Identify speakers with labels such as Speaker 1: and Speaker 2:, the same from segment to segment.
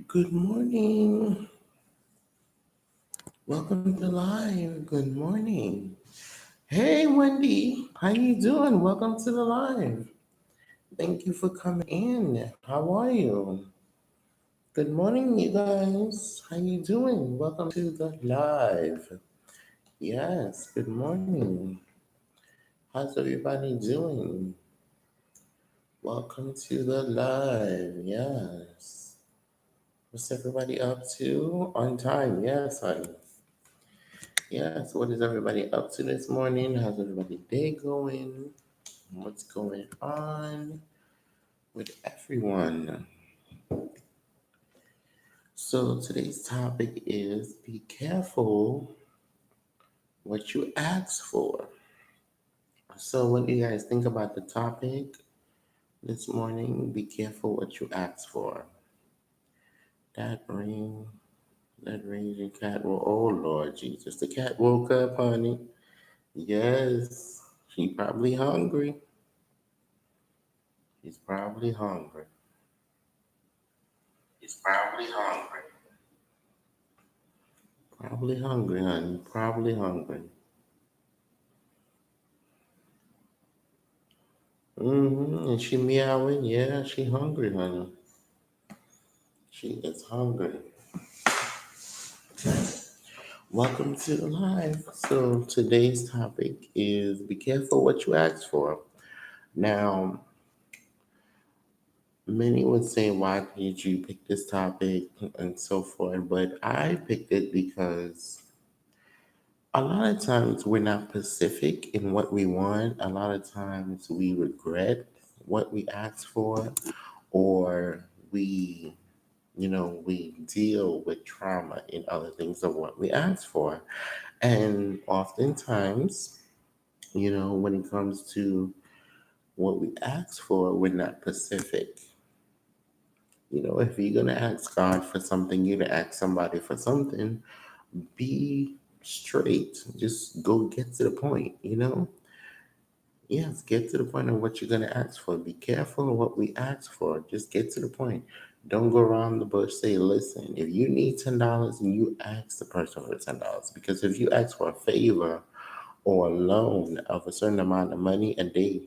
Speaker 1: Good morning. Welcome to live. Good morning. Hey Wendy, how you doing? Welcome to the live. Thank you for coming in. How are you? Good morning, you guys. How you doing? Welcome to the live. Yes, good morning. How's everybody doing? Welcome to the live. Yes. What's everybody up to? On time. Yes, honey. Yes, what is everybody up to this morning? How's everybody's day going? What's going on with everyone? So today's topic is be careful what you ask for. So what do you guys think about the topic this morning? Be careful what you ask for. That ring, that raging cat. Well, oh Lord Jesus, the cat woke up, honey. Yes, she probably hungry. He's probably hungry. He's probably hungry. Probably hungry, honey. Probably hungry. And she meowing. Yeah, she hungry, honey. She is hungry. Welcome to the live. So today's topic is be careful what you ask for. Now, many would say, why did you pick this topic and so forth? But I picked it because a lot of times we're not specific in what we want. A lot of times we regret what we ask for, or we deal with trauma in other things of what we ask for. And oftentimes, when it comes to what we ask for, we're not specific. If you're going to ask God for something, you're going to ask somebody for something, be straight. Just go get to the point. Yes, get to the point of what you're going to ask for. Be careful of what we ask for. Just get to the point. Don't go around the bush. Say, listen, if you need $10 and you ask the person for $10, because if you ask for a favor or a loan of a certain amount of money a day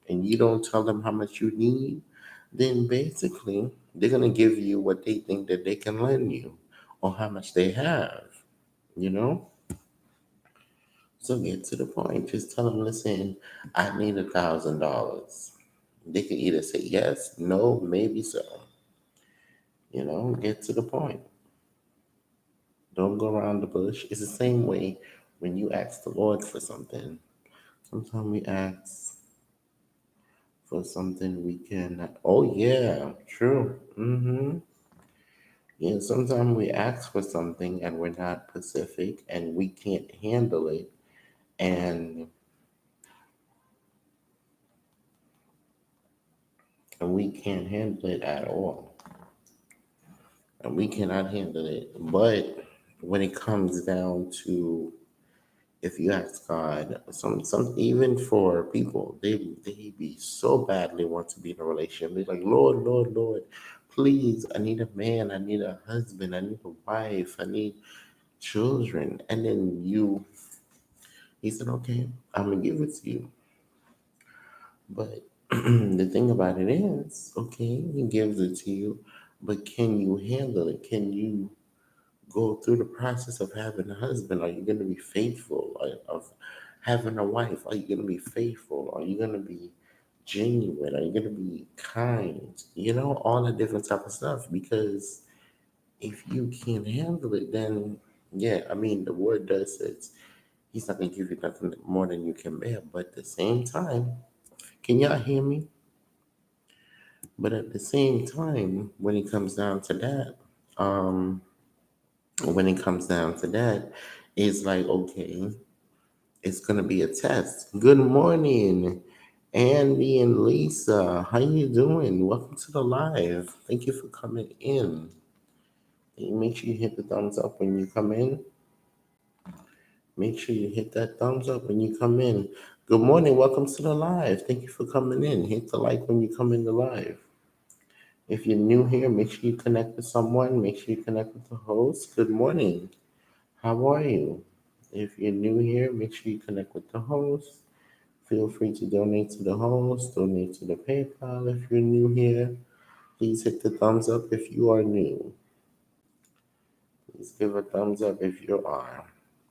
Speaker 1: and you don't tell them how much you need, then basically they're going to give you what they think that they can lend you or how much they have, you know? So get to the point. Just tell them, listen, I need $1,000. They can either say yes, no, maybe so. Get to the point. Don't go around the bush. It's the same way when you ask the Lord for something. Sometimes we ask for something we cannot. Oh yeah, true. Yeah, sometimes we ask for something and we're not specific and we can't handle it, and we can't handle it at all. And we cannot handle it. But when it comes down to, if you ask God, some even for people, they be so badly want to be in a relationship. They're like, Lord, Lord, Lord, please, I need a man, I need a husband, I need a wife, I need children. And then he said, okay, I'm gonna give it to you. But the thing about it is, okay, he gives it to you, but can you handle it? Can you go through the process of having a husband? Are you going to be faithful? Of having a wife? Are you going to be faithful? Are you going to be genuine? Are you going to be kind? All the different type of stuff. Because if you can't handle it, then yeah, I mean, the word does say he's not going to give you nothing more than you can bear. But at the same time, can y'all hear me? But at the same time, when it comes down to that, um, when it comes down to that, it's like, okay, it's gonna be a test. Good morning, Andy and Lisa. How you doing? Welcome to the live. Thank you for coming in. Make sure you hit the thumbs up when you come in. Make sure you hit that thumbs up when you come in. Good morning. Welcome to the live. Thank you for coming in. Hit the like when you come in the live. If you're new here, make sure you connect with someone. Make sure you connect with the host. Good morning. How are you? If you're new here, make sure you connect with the host. Feel free to donate to the host, donate to the PayPal if you're new here. Please hit the thumbs up if you are new. Please give a thumbs up if you are.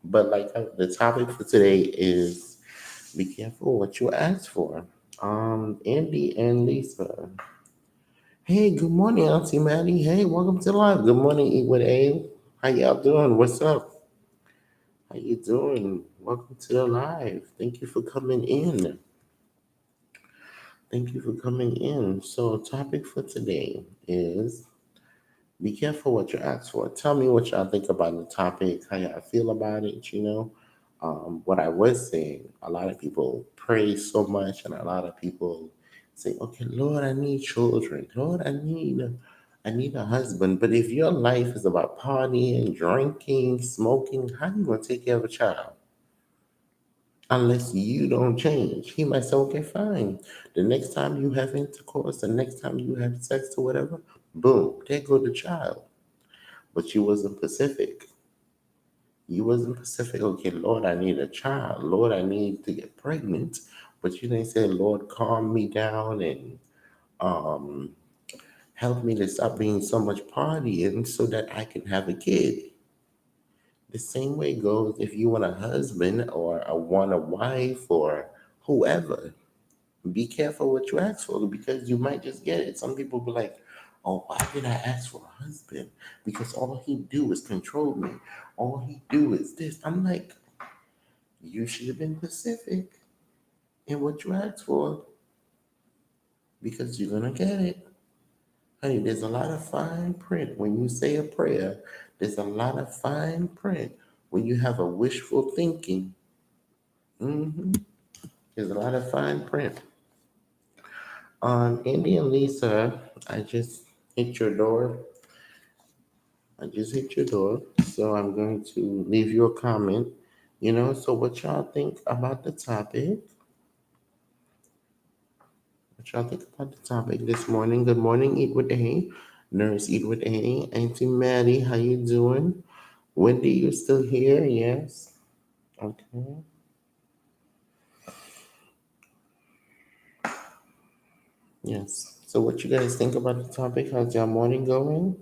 Speaker 1: But the topic for today is be careful what you ask for. Andy and Lisa. Hey, good morning, Auntie Maddie. Hey, welcome to live. Good morning, Eat with A. How y'all doing? What's up? How you doing? Welcome to the live. Thank you for coming in. Thank you for coming in. So, topic for today is be careful what you ask for. Tell me what y'all think about the topic, how y'all feel about it, you know. What I was saying, a lot of people pray so much, and a lot of people say, okay, Lord, I need children. Lord, I need a husband. But if your life is about partying, drinking, smoking, how you gonna take care of a child? Unless you don't change. He might say, okay, fine. The next time you have intercourse, the next time you have sex or whatever, boom, there go the child. But you wasn't Pacific. You wasn't Pacific. Okay, Lord, I need a child. Lord, I need to get pregnant. But you didn't say, Lord, calm me down and um, help me to stop being so much partying so that I can have a kid. The same way goes if you want a husband or want a wife or whoever. Be careful what you ask for because you might just get it. Some people be like, oh, why did I ask for a husband? Because all he do is control me. All he do is this. I'm like, you should have been specific in what you asked for because you're going to get it. Honey, there's a lot of fine print when you say a prayer. There's a lot of fine print when you have a wishful thinking. hmm There's a lot of fine print. Andy and Lisa, I just hit your door. I just hit your door. So I'm going to leave you a comment. So what y'all think about the topic? What y'all think about the topic this morning? Good morning, Eat with A. Nurse Eat with A. Auntie Maddie, how you doing? Wendy, you still here? Yes. Okay. Yes. So what you guys think about the topic? How's your morning going?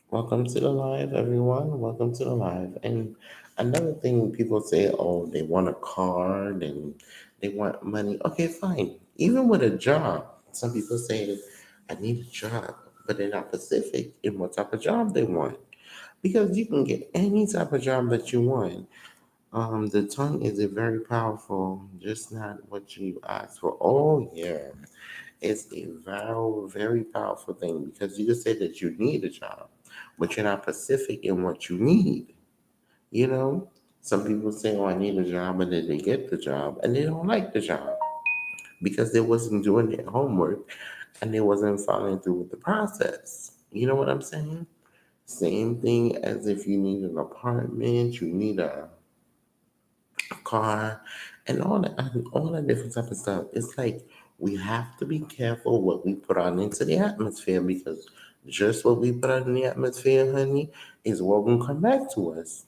Speaker 1: Welcome to the live, everyone. Welcome to the live. And another thing people say, oh, they want a card and they want money. Okay, fine. Even with a job, some people say, I need a job, but they're not specific in what type of job they want. Because you can get any type of job that you want. The tongue is a very powerful, just not what you ask for. Oh, yeah. It's a very powerful thing because you can say that you need a job, but you're not specific in what you need. You know, some people say, "Oh, I need a job," and then they get the job and they don't like the job because they wasn't doing their homework and they wasn't following through with the process. You know what I'm saying? Same thing as if you need an apartment, you need a car, and all that different type of stuff. It's like we have to be careful what we put out into the atmosphere because just what we put out in the atmosphere, honey, is what will come back to us.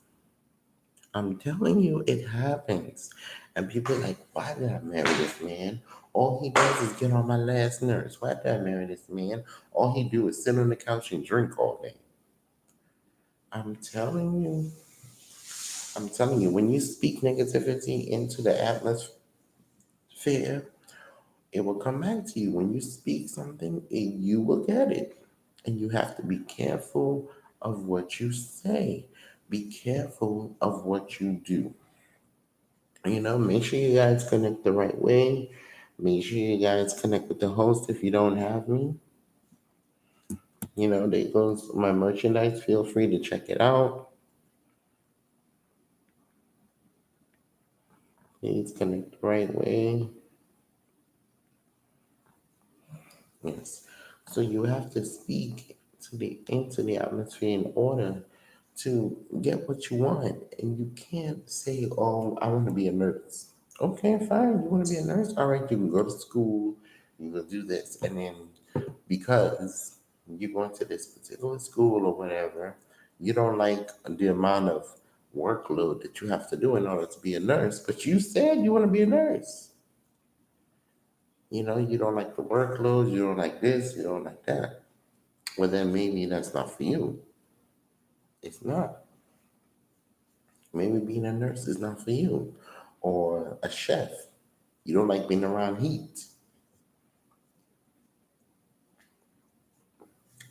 Speaker 1: I'm telling you, it happens. And people are like, why did I marry this man? All he does is get on my last nerves. Why did I marry this man? All he do is sit on the couch and drink all day. I'm telling you, when you speak negativity into the atmosphere, it will come back to you. When you speak something, you will get it. And you have to be careful of what you say. Be careful of what you do. Make sure you guys connect the right way. Make sure you guys connect with the host if you don't have me. There goes my merchandise. Feel free to check it out. Please connect the right way. Yes. So you have to speak into the atmosphere in order to get what you want. And you can't say, oh, I want to be a nurse. Okay, fine. You want to be a nurse? All right, you can go to school, you can do this. And then because you're going to this particular school or whatever, you don't like the amount of workload that you have to do in order to be a nurse, but you said you want to be a nurse. You don't like the workload, you don't like this, you don't like that. Well, then maybe that's not for you. It's not. Maybe being a nurse is not for you. Or a chef. You don't like being around heat.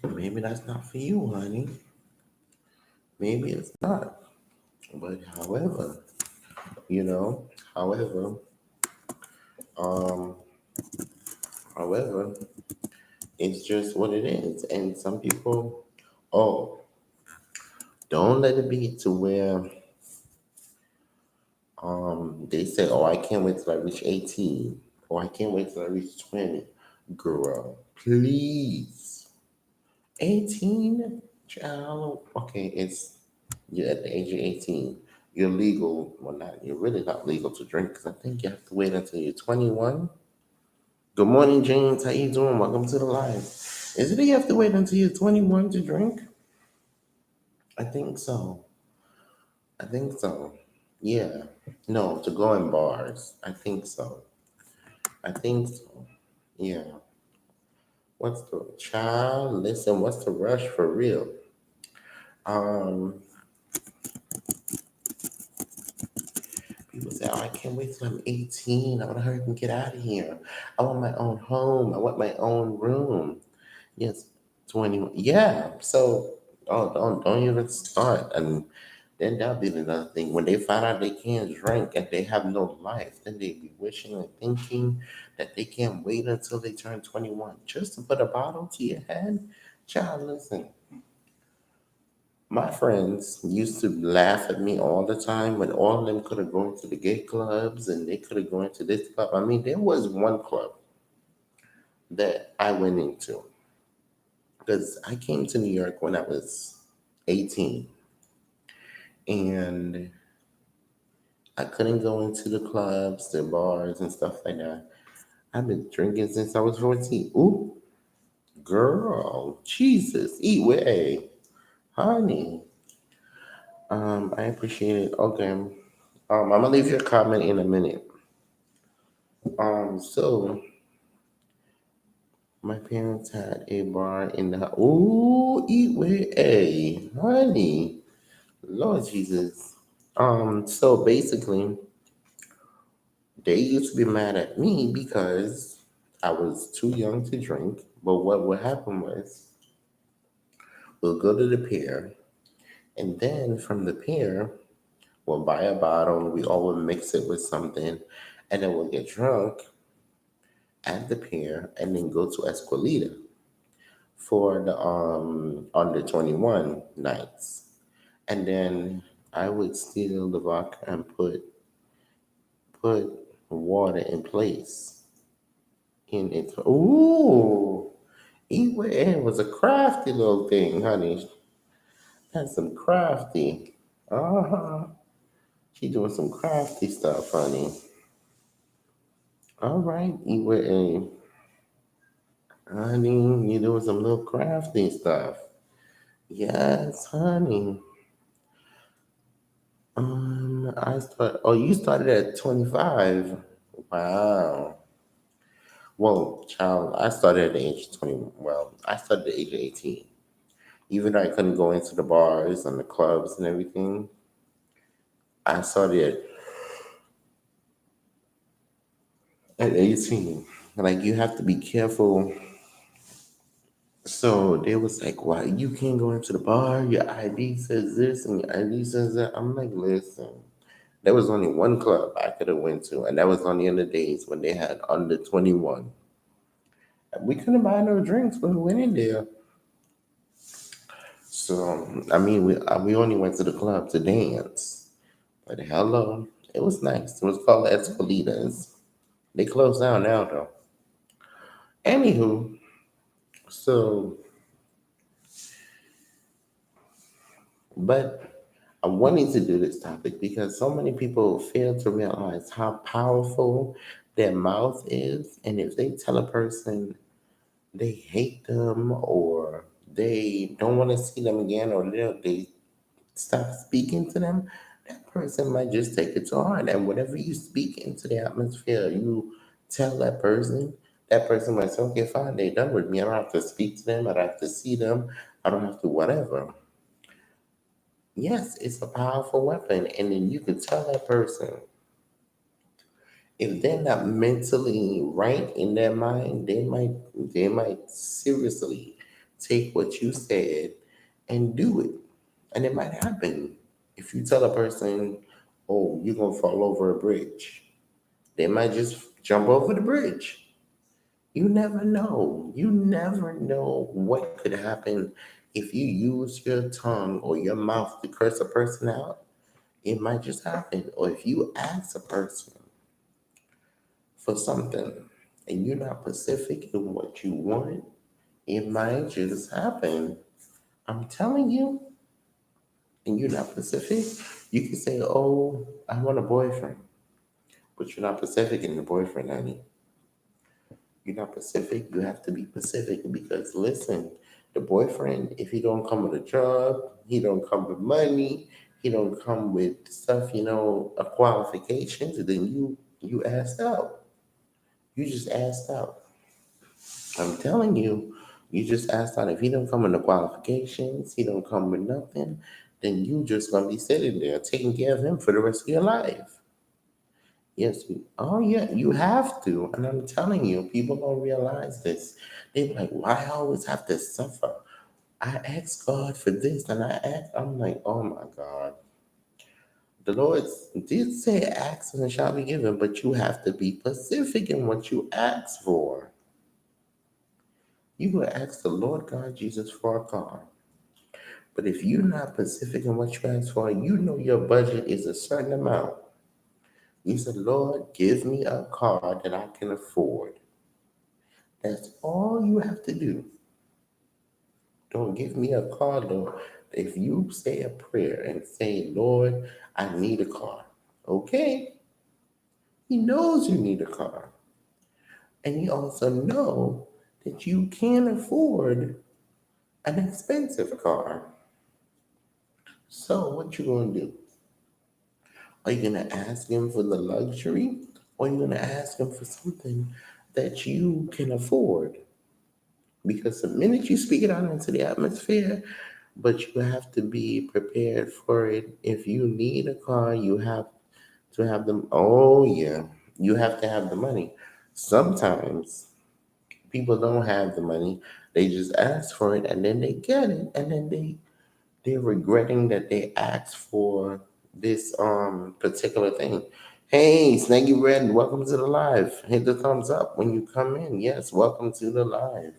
Speaker 1: Maybe that's not for you, honey. Maybe it's not. But you know, however, um, however, it's just what it is. And some people, oh, don't let it be to where they say, oh, I can't wait till I reach 18, or I can't wait till I reach 20. Girl, please. 18, child. Okay, you're at the age of 18. You're legal. Well, not you're really not legal to drink because I think you have to wait until you're 21. Good morning, James. How you doing? Welcome to the live. Is it you have to wait until you're 21 to drink? I think so. I think so. Yeah. No, to go in bars. I think so. I think so. Yeah. What's the child? Listen, what's the rush for real? Um, People say, oh, I can't wait till I'm 18. I want to hurry up and get out of here. I want my own home. I want my own room. Yes, 21. Yeah. So, oh, don't even start. And then that'll be another thing. When they find out they can't drink and they have no life, then they be wishing and thinking that they can't wait until they turn 21 just to put a bottle to your head. Child, listen. My friends used to laugh at me all the time when all of them could have gone to the gay clubs and they could have gone to this club. I mean, there was one club that I went into because I came to New York when I was 18 and I couldn't go into the clubs, the bars, and stuff like that. I've been drinking since I was 14. Ooh, girl, Jesus, eat way, honey. I appreciate it. Okay. I'm gonna leave you a comment in a minute. So my parents had a bar in the ooh, eat with a honey. Lord Jesus. So basically they used to be mad at me because I was too young to drink. But what would happen was we'll go to the pier and then from the pier we'll buy a bottle, we all would mix it with something, and then we'll get drunk at the pier and then go to Esquilita for the under 21 nights. And then I would steal the vodka and put water in place in it. Ooh, it was a crafty little thing, honey. That's some crafty. Uh-huh. She doing some crafty stuff, honey. All right, Iwe, honey, you doing some little crafty stuff. Yes, honey. You started at 25. Wow. Well, child, I started at the age of 20. Well, I started at the age of 18. Even though I couldn't go into the bars and the clubs and everything, I started at 18. Like, you have to be careful. So they was like, why you can't go into the bar? Your ID says this and your ID says that. I'm like, listen. There was only one club I could have went to, and that was only in the days when they had under 21. We couldn't buy no drinks when we went in there. So I mean, we only went to the club to dance. But hello, it was nice. It was called Escalitas. They closed down now though. Anywho, so But I wanted to do this topic because so many people fail to realize how powerful their mouth is. And if they tell a person they hate them or they don't want to see them again or they stop speaking to them, that person might just take it to heart. And whatever you speak into the atmosphere, you tell that person might say, okay, fine, they done with me. I don't have to speak to them. I don't have to see them. I don't have to whatever. Yes, it's a powerful weapon. And then you can tell that person if they're not mentally right in their mind, they might seriously take what you said and do it. And it might happen. If you tell a person, oh, you're gonna fall over a bridge, they might just jump over the bridge. You never know. You never know what could happen if you use your tongue or your mouth to curse a person out. It might just happen. Or if you ask a person for something and you're not specific in what you want, it might just happen. I'm telling you, and you're not specific, you can say, oh, I want a boyfriend, but you're not specific in the boyfriend, honey. You're not specific. You have to be specific because listen, the boyfriend, if he don't come with a job, he don't come with money, he don't come with stuff, qualifications, then you asked out. You just asked out. I'm telling you, you just asked out. If he don't come with the qualifications, he don't come with nothing, then you just gonna be sitting there taking care of him for the rest of your life. Yes. Oh, yeah, you have to. And I'm telling you, people don't realize this. They're like, why I always have to suffer? I ask God for this, and I'm like, oh my God. The Lord did say, ask and it shall be given, but you have to be specific in what you ask for. You will ask the Lord God Jesus for a car. But if you're not specific in what you ask for, you know your budget is a certain amount. You said, Lord, give me a car that I can afford. That's all you have to do. Don't give me a car, Lord. If you say a prayer and say, Lord, I need a car. Okay. He knows you need a car. And he also know that you can afford an expensive car. So what you gonna do? Are you gonna ask him for the luxury? Or are you gonna ask him for something that you can afford? Because the minute you speak it out into the atmosphere, but you have to be prepared for it. If you need a car, you have to have them. Oh, yeah, you have to have the money. Sometimes people don't have the money. They just ask for it and then they get it. And then they're regretting that they asked for this particular thing. Hey, Snaggy Red, welcome to the live. Hit the thumbs up when you come in. Yes, welcome to the live.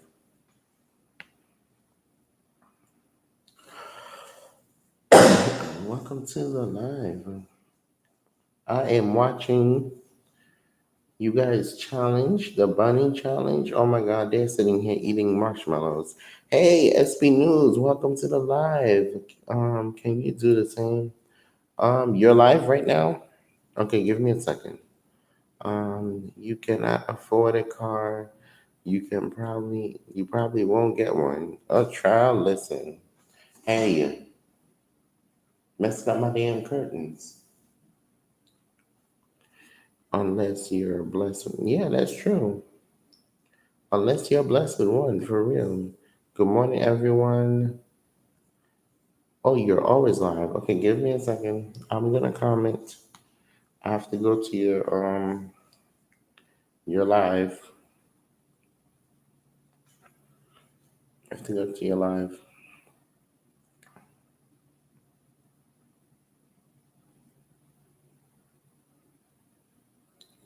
Speaker 1: Welcome to the live. I am watching you guys challenge, the bunny challenge. Oh my god, they're sitting here eating marshmallows. Hey, SB News, welcome to the live. Can you do the same? You're live right now? Okay, give me a second. You cannot afford a car. You probably won't get one. A trial, listen. Hey, messing up my damn curtains. Unless you're blessed. Yeah, that's true. Unless you're blessed with one, for real. Good morning, everyone. Oh, you're always live. Okay, give me a second. I'm gonna comment. I have to go to your live. I have to go to your live.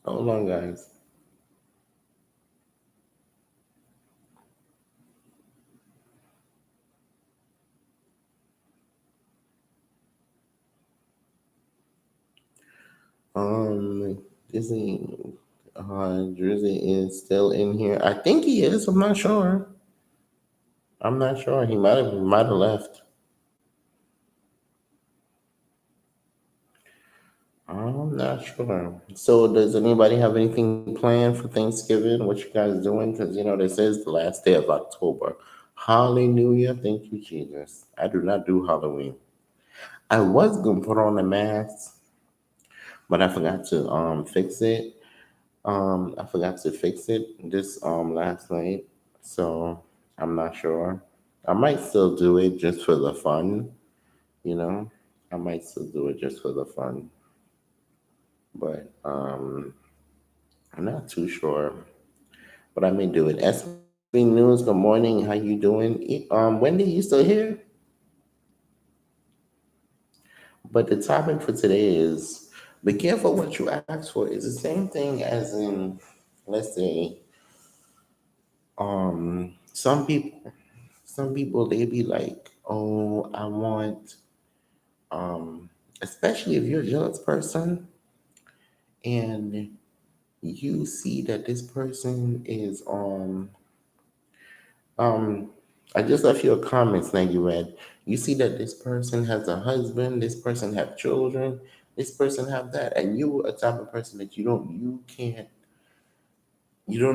Speaker 1: Hold on, guys. Disney, Drizzy is still in here. I think he is. I'm not sure. I'm not sure. He might have left. I'm not sure. So, does anybody have anything planned for Thanksgiving? What you guys doing? Because this is the last day of October. Hallelujah! Thank you, Jesus. I do not do Halloween. I was gonna put on a mask, but I forgot to fix it. I forgot to fix it this last night, so I'm not sure. I might still do it just for the fun, you know. I might still do it just for the fun, but I'm not too sure. But I may do it. SB News, good morning. How you doing? Wendy, you still here? But the topic for today is be careful what you ask for. It's the same thing as in, let's say, some people they be like, oh, I want, um, especially if you're a jealous person and you see that this person is Um, I just left you a comment, Snaggy Red. You see that this person has a husband, this person have children, this person have that, and you a type of person that you don't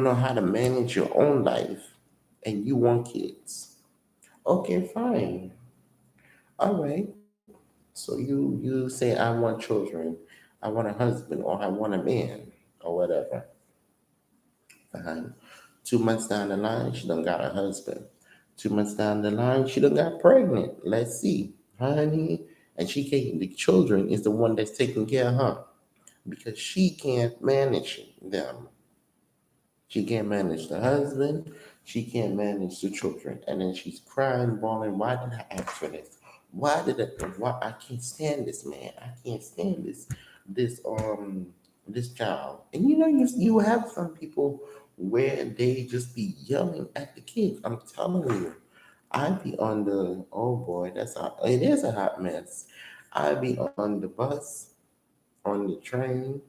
Speaker 1: know how to manage your own life, and you want kids. Okay, fine, all right. So you say I want children, I want a husband, or I want a man, or whatever. Fine. 2 months down the line, she done got a husband. 2 months down the line, she done got pregnant. Let's see, honey. And the children is the one that's taking care of her because she can't manage them. She can't manage the husband. She can't manage the children. And then she's crying, bawling. Why did I ask for this? Why I can't stand this man. I can't stand this this child. And you have some people where they just be yelling at the kids. I'm telling you. I be on the oh boy, it is a hot mess. I be on the bus, on the train,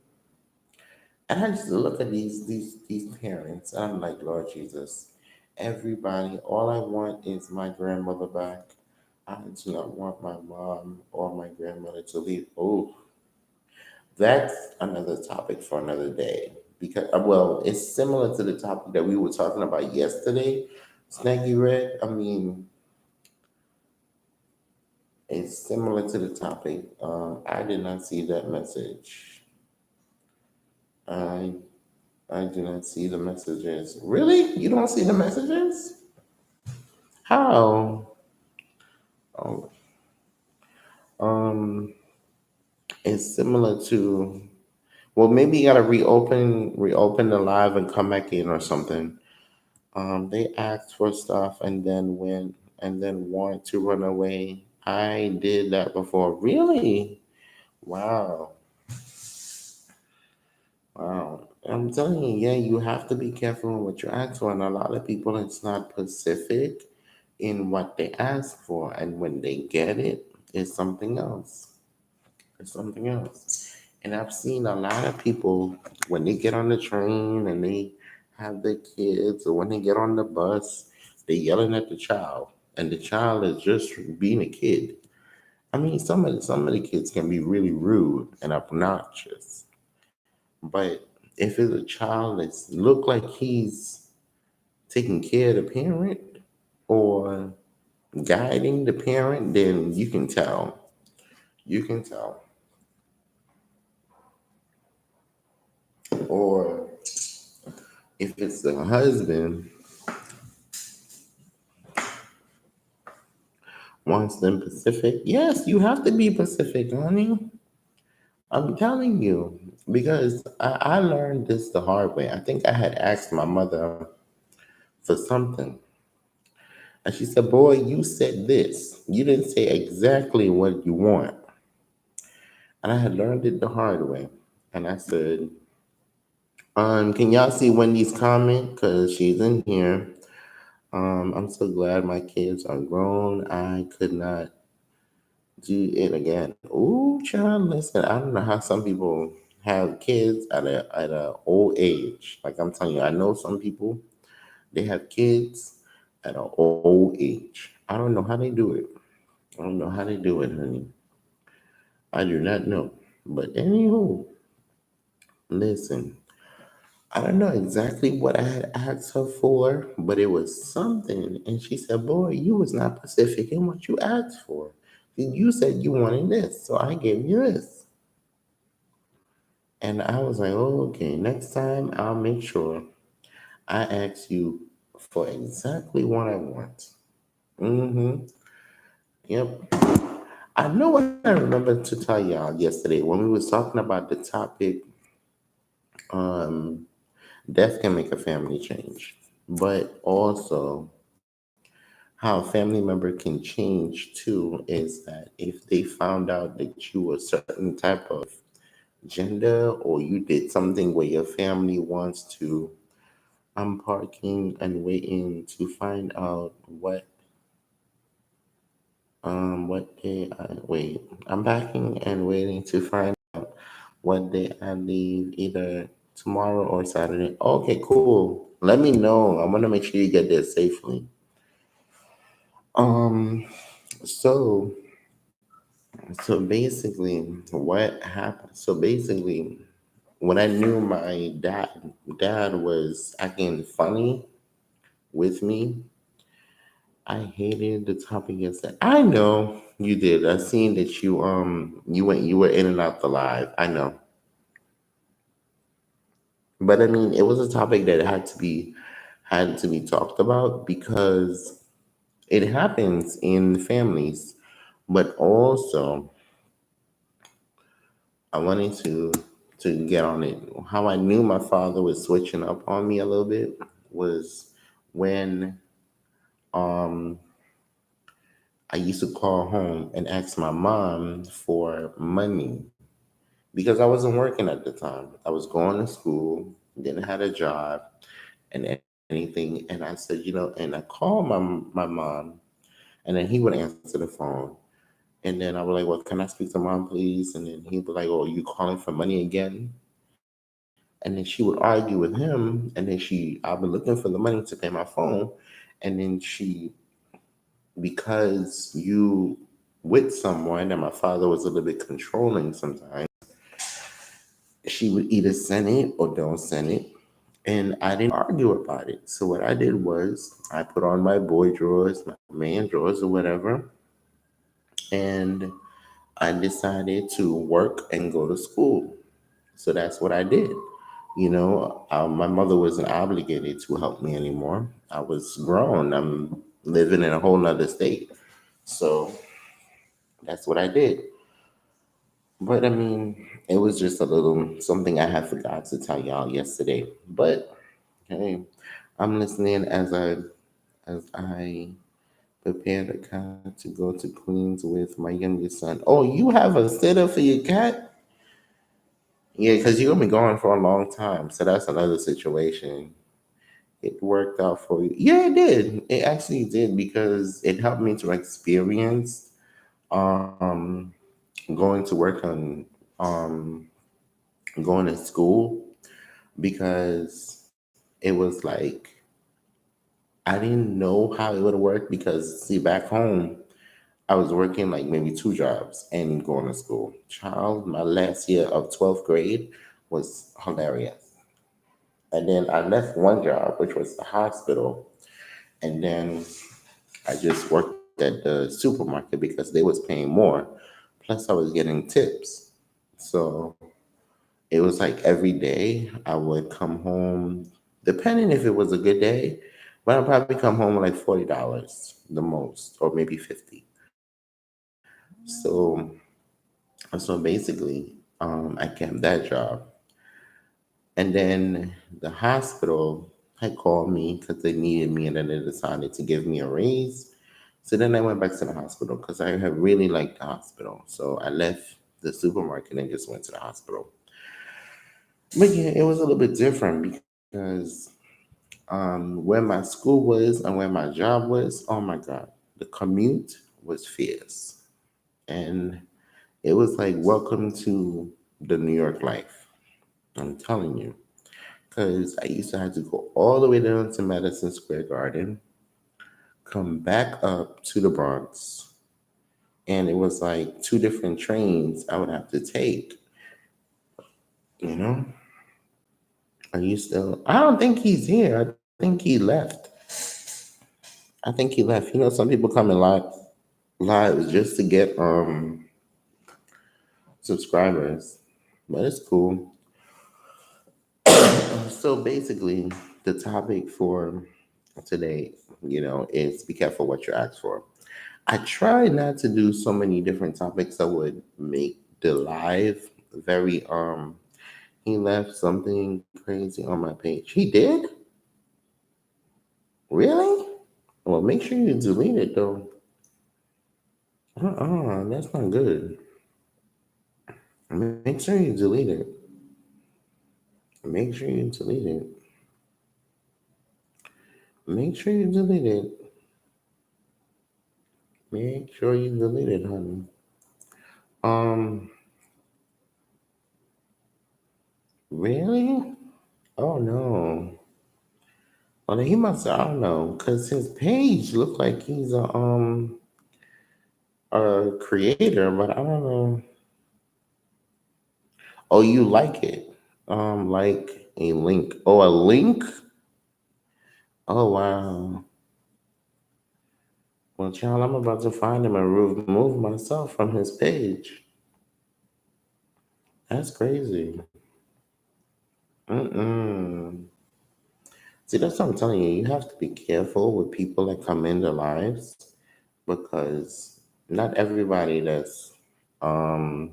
Speaker 1: and I just look at these parents, and I'm like, Lord Jesus, everybody, all I want is my grandmother back. I do not want my mom or my grandmother to leave. Oh, that's another topic for another day. Because well, it's similar to the topic that we were talking about yesterday. Snaggy Red. I mean, it's similar to the topic. I did not see that message. I I do not see the messages. Really? You don't see the messages? How? Oh, um, it's similar to. Well, maybe you gotta reopen the live and come back in or something. They asked for stuff and then went and then want to run away. I did that before. Really? Wow. Wow. I'm telling you, yeah, you have to be careful in what you ask for. And a lot of people, it's not specific in what they ask for. And when they get it, it's something else. It's something else. And I've seen a lot of people, when they get on the train and they have their kids, or when they get on the bus, they yelling at the child. And the child is just being a kid. I mean, some of the kids can be really rude and obnoxious. But if it's a child that look like he's taking care of the parent or guiding the parent, then you can tell. You can tell. Or if it's the husband, wants them Pacific. Yes, you have to be Pacific, honey. I'm telling you. Because I learned this the hard way. I think I had asked my mother for something. And she said, boy, you said this. You didn't say exactly what you want. And I had learned it the hard way. And I said, can y'all see Wendy's comment? Because she's in here. I'm so glad my kids are grown. I could not do it again. Ooh, child, listen, I don't know how some people have kids at a old age. Like I'm telling you, I know some people they have kids at an old age. I don't know how they do it. I don't know how they do it, honey. I do not know. But anywho, listen, I don't know exactly what I had asked her for, but it was something. And she said, boy, you was not specific in what you asked for. You said you wanted this, so I gave you this. And I was like, oh, okay, next time I'll make sure I ask you for exactly what I want. Mm-hmm. Yep. I know what I remember to tell y'all yesterday when we was talking about the topic, um, death can make a family change, but also how a family member can change too is that if they found out that you were a certain type of gender or you did something where your family wants to, I'm parking and waiting to find out what day I wait. I'm packing and waiting to find what day I leave, either tomorrow or Saturday. Okay, cool. Let me know. I want to make sure you get there safely. Um, so so basically, what happened? So basically, when I knew my dad was acting funny with me, I hated the topic yesterday. I know you did. I seen that you were in and out the live. I know. But I mean, it was a topic that had to be talked about because it happens in families. But also, I wanted to get on it. How I knew my father was switching up on me a little bit was when um I used to call home and ask my mom for money because I wasn't working at the time. I was going to school, didn't have a job, and anything. And I said, and I called my mom, and then he would answer the phone. And then I was like, well, can I speak to mom, please? And then he'd be like, oh, are you calling for money again? And then she would argue with him. And then I've been looking for the money to pay my phone. And then because you with someone, and my father was a little bit controlling sometimes, she would either send it or don't send it. And I didn't argue about it. So what I did was I put on my boy drawers, my man drawers or whatever, and I decided to work and go to school. So that's what I did. My mother wasn't obligated to help me anymore. I was grown. I'm living in a whole nother state. So that's what I did. But I mean, it was just a little something I had forgot to tell y'all yesterday. But hey, I'm listening as I prepare the cat to go to Queens with my youngest son. Oh, you have a sitter for your cat? Yeah, because you're gonna be gone for a long time. So that's another situation. It worked out for you. Yeah, it did. It actually did because it helped me to experience um going to work on um going to school because it was like I didn't know how it would work because see back home I was working like maybe two jobs and going to school. Child, my last year of 12th grade was hilarious. And then I left one job, which was the hospital, and then I just worked at the supermarket because they was paying more. Plus, I was getting tips. So it was like every day I would come home, depending if it was a good day, but I'd probably come home with like $40 the most, or maybe 50. So basically, I kept that job. And then the hospital had called me because they needed me, and then they decided to give me a raise. So then I went back to the hospital because I had really liked the hospital. So I left the supermarket and just went to the hospital. But yeah, it was a little bit different because where my school was and where my job was, oh my God, the commute was fierce. And it was like, welcome to the New York life. I'm telling you. Because I used to have to go all the way down to Madison Square Garden, come back up to the Bronx, and it was like two different trains I would have to take. You know, are you still? I don't think he's here. I think he left. I think he left. You know, some people come in lives just to get subscribers, but it's cool. So basically, the topic for today, is be careful what you ask for. I try not to do so many different topics that would make the live very he left something crazy on my page. He did? Really? Well, make sure you delete it though. That's not good. Make sure you delete it. Make sure you delete it. Make sure you delete it. Make sure you delete it, honey. Um, really? Oh no. Well, then he must. I don't know, cause his page looked like he's a creator, but I don't know. Oh, you like it? Like a link. Oh, a link. Oh wow. Well, child, I'm about to find him and remove myself from his page. That's crazy. Mm-mm. See, that's what I'm telling you. You have to be careful with people that come into lives because not everybody that's because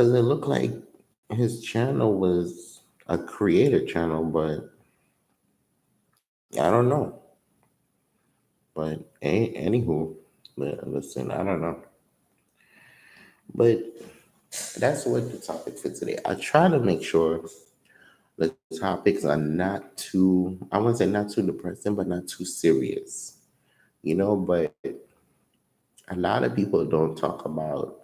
Speaker 1: it looked like his channel was a creator channel, but I don't know. But anywho, but listen, I don't know. But that's what the topic for today. I try to make sure the topics are not too, I wouldn't say not too depressing, but not too serious. But a lot of people don't talk about,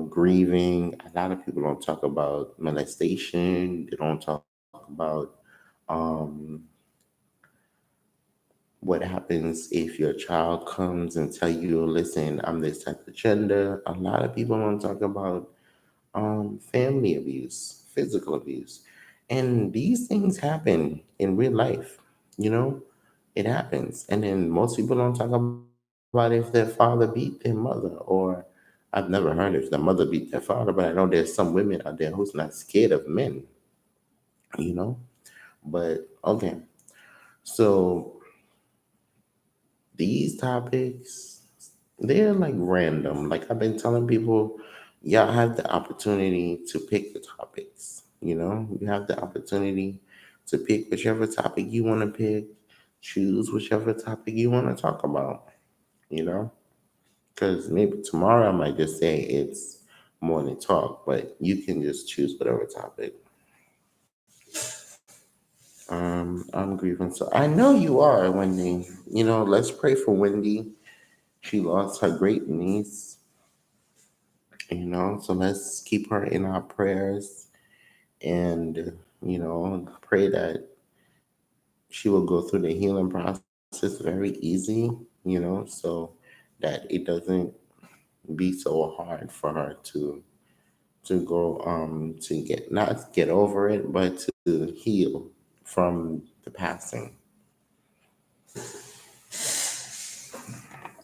Speaker 1: grieving. A lot of people don't talk about molestation. They don't talk about um, what happens if your child comes and tell you, listen, I'm this type of gender. A lot of people don't talk about family abuse, physical abuse. And these things happen in real life, you know? It happens. And then most people don't talk about if their father beat their mother, or I've never heard if the mother beat their father, but I know there's some women out there who's not scared of men, you know? But okay. So these topics, they're like random. Like I've been telling people, y'all have the opportunity to pick the topics. You have the opportunity to pick whichever topic you want to pick, choose whichever topic you want to talk about, you know? Because maybe tomorrow I might just say it's morning talk, but you can just choose whatever topic. I'm grieving. So I know you are, Wendy. Let's pray for Wendy. She lost her great niece, so let's keep her in our prayers and, pray that she will go through the healing process very easy, so that it doesn't be so hard for her to go to get not get over it, but to heal from the passing.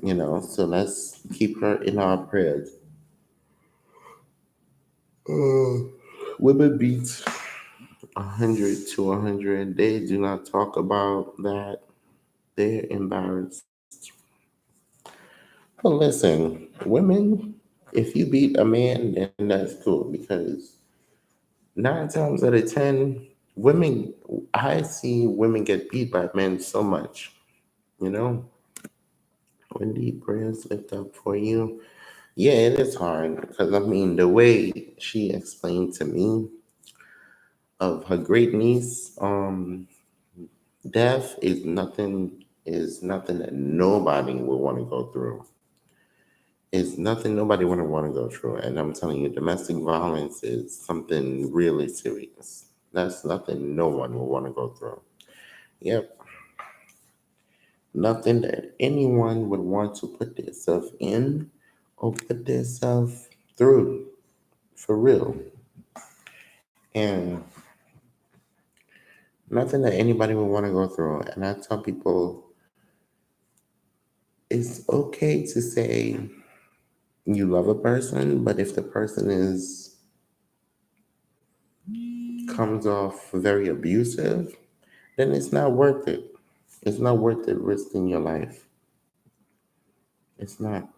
Speaker 1: So let's keep her in our prayers. Women beat 100 to 100. They do not talk about that. They're embarrassed. But listen, women, if you beat a man, then that's cool because 9 times out of 10, women, I see women get beat by men so much. You know, Wendy, prayers lift up for you. Yeah, it is hard because I mean, the way she explained to me of her great niece, death is nothing that nobody would want to go through. It's nothing nobody would want to go through. And I'm telling you, domestic violence is something really serious. That's nothing no one will want to go through. Yep. Nothing that anyone would want to put themselves in or put themselves through. For real. And nothing that anybody would want to go through. And I tell people it's okay to say you love a person, but if the person is comes off very abusive, then it's not worth it. It's not worth it risking your life. It's not.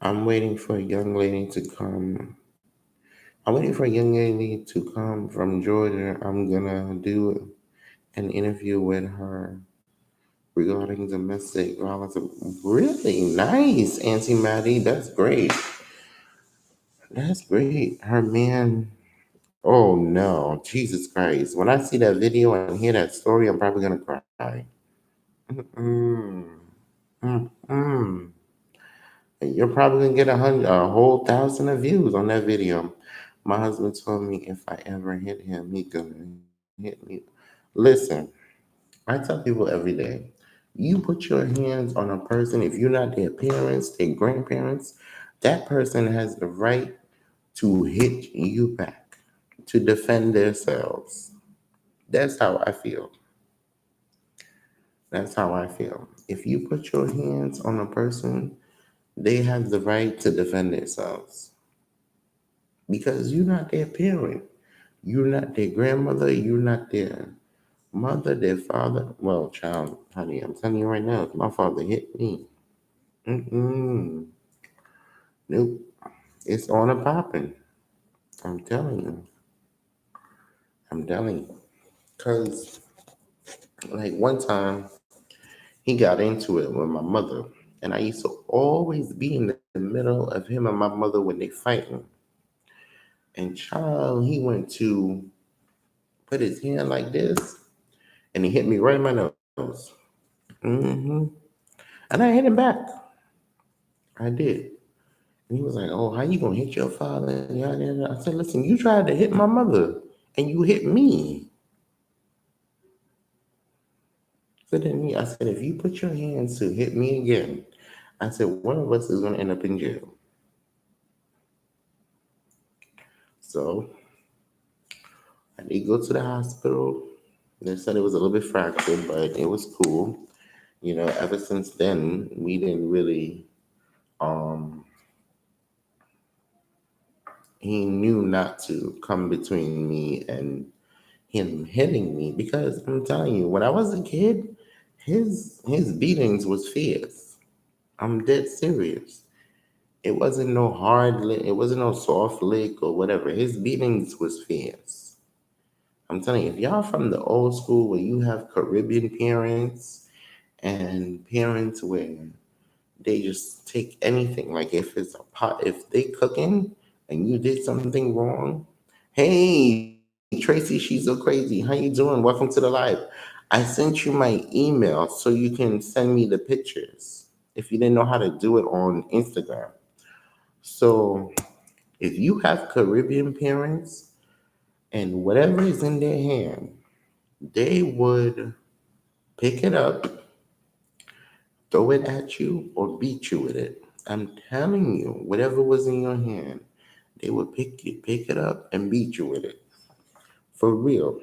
Speaker 1: I'm waiting for a young lady to come. I'm waiting for a young lady to come from Georgia. I'm gonna do an interview with her regarding domestic violence. Really nice, Auntie Maddie. That's great. That's great. Her man. Oh no, Jesus Christ! When I see that video and hear that story, I'm probably gonna cry. Mm, mm. You're probably gonna get a whole thousand of views on that video. My husband told me if I ever hit him, he gonna hit me. Listen, I tell people every day, you put your hands on a person, if you're not their parents, their grandparents, that person has the right to hit you back, to defend themselves. That's how I feel. That's how I feel. If you put your hands on a person, they have the right to defend themselves because you're not their parent. You're not their grandmother. You're not their mother, their father. Well, child, honey, I'm telling you right now, if my father hit me, mm-mm, nope, it's on a popping. I'm telling you. I'm telling you. Because, like, one time, he got into it with my mother. And I used to always be in the middle of him and my mother when they fighting. And child, he went to put his hand like this, and he hit me right in my nose. hmm And I hit him back. I did. And he was like, "Oh, how you gonna hit your father?" And yada, yada. I said, "Listen, you tried to hit my mother, and you hit me." So then I said, "If you put your hands to hit me again," I said, "one of us is gonna end up in jail." So I did go to the hospital. They said it was a little bit fractured, but it was cool. Ever since then, we didn't really. Um, he knew not to come between me and him hitting me because I'm telling you, when I was a kid, his beatings was fierce. I'm dead serious. It wasn't no hard lick, it wasn't no soft lick or whatever. His beatings was fierce. I'm telling you, if y'all from the old school where you have Caribbean parents and parents where they just take anything, like if it's a pot, if they cooking and you did something wrong, hey Tracy, she's so crazy. How you doing? Welcome to the live. I sent you my email so you can send me the pictures if you didn't know how to do it on Instagram. So if you have Caribbean parents and whatever is in their hand, they would pick it up, throw it at you, or beat you with it. I'm telling you, whatever was in your hand, they would pick it up and beat you with it. For real.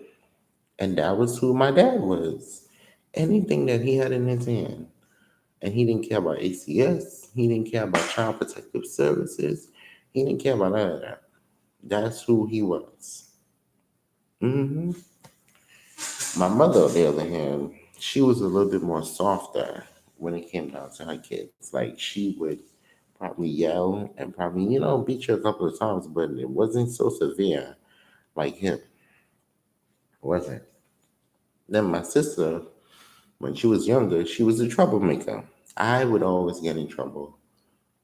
Speaker 1: And that was who my dad was. Anything that he had in his hand. And he didn't care about ACS. He didn't care about Child Protective Services. He didn't care about none of that. That's who he was. hmm My mother, on the other hand, she was a little bit more softer when it came down to her kids. Like she would probably yell and probably, beat you a couple of times, but it wasn't so severe like him, was it? Then my sister, when she was younger, she was a troublemaker. I would always get in trouble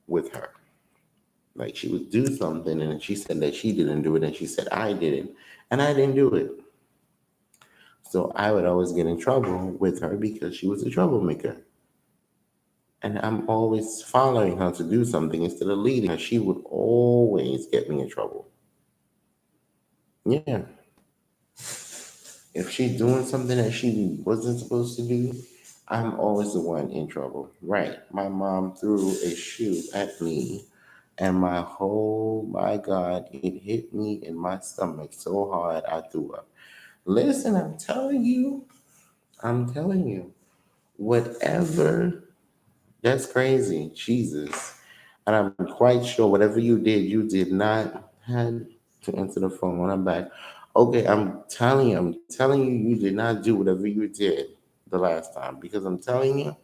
Speaker 1: with her. Like she would do something and she said that she didn't do it and she said I did it and I didn't do it. So I would always get in trouble with her because she was a troublemaker. And I'm always following her to do something instead of leading her. She would always get me in trouble. Yeah. If she's doing something that she wasn't supposed to do, I'm always the one in trouble. Right. My mom threw a shoe at me and my God, it hit me in my stomach so hard I threw up. Listen, I'm telling you, whatever, that's crazy, Jesus. And I'm quite sure whatever you did not had to answer the phone when I'm back. Okay, I'm telling you, you did not do whatever you did the last time because I'm telling you,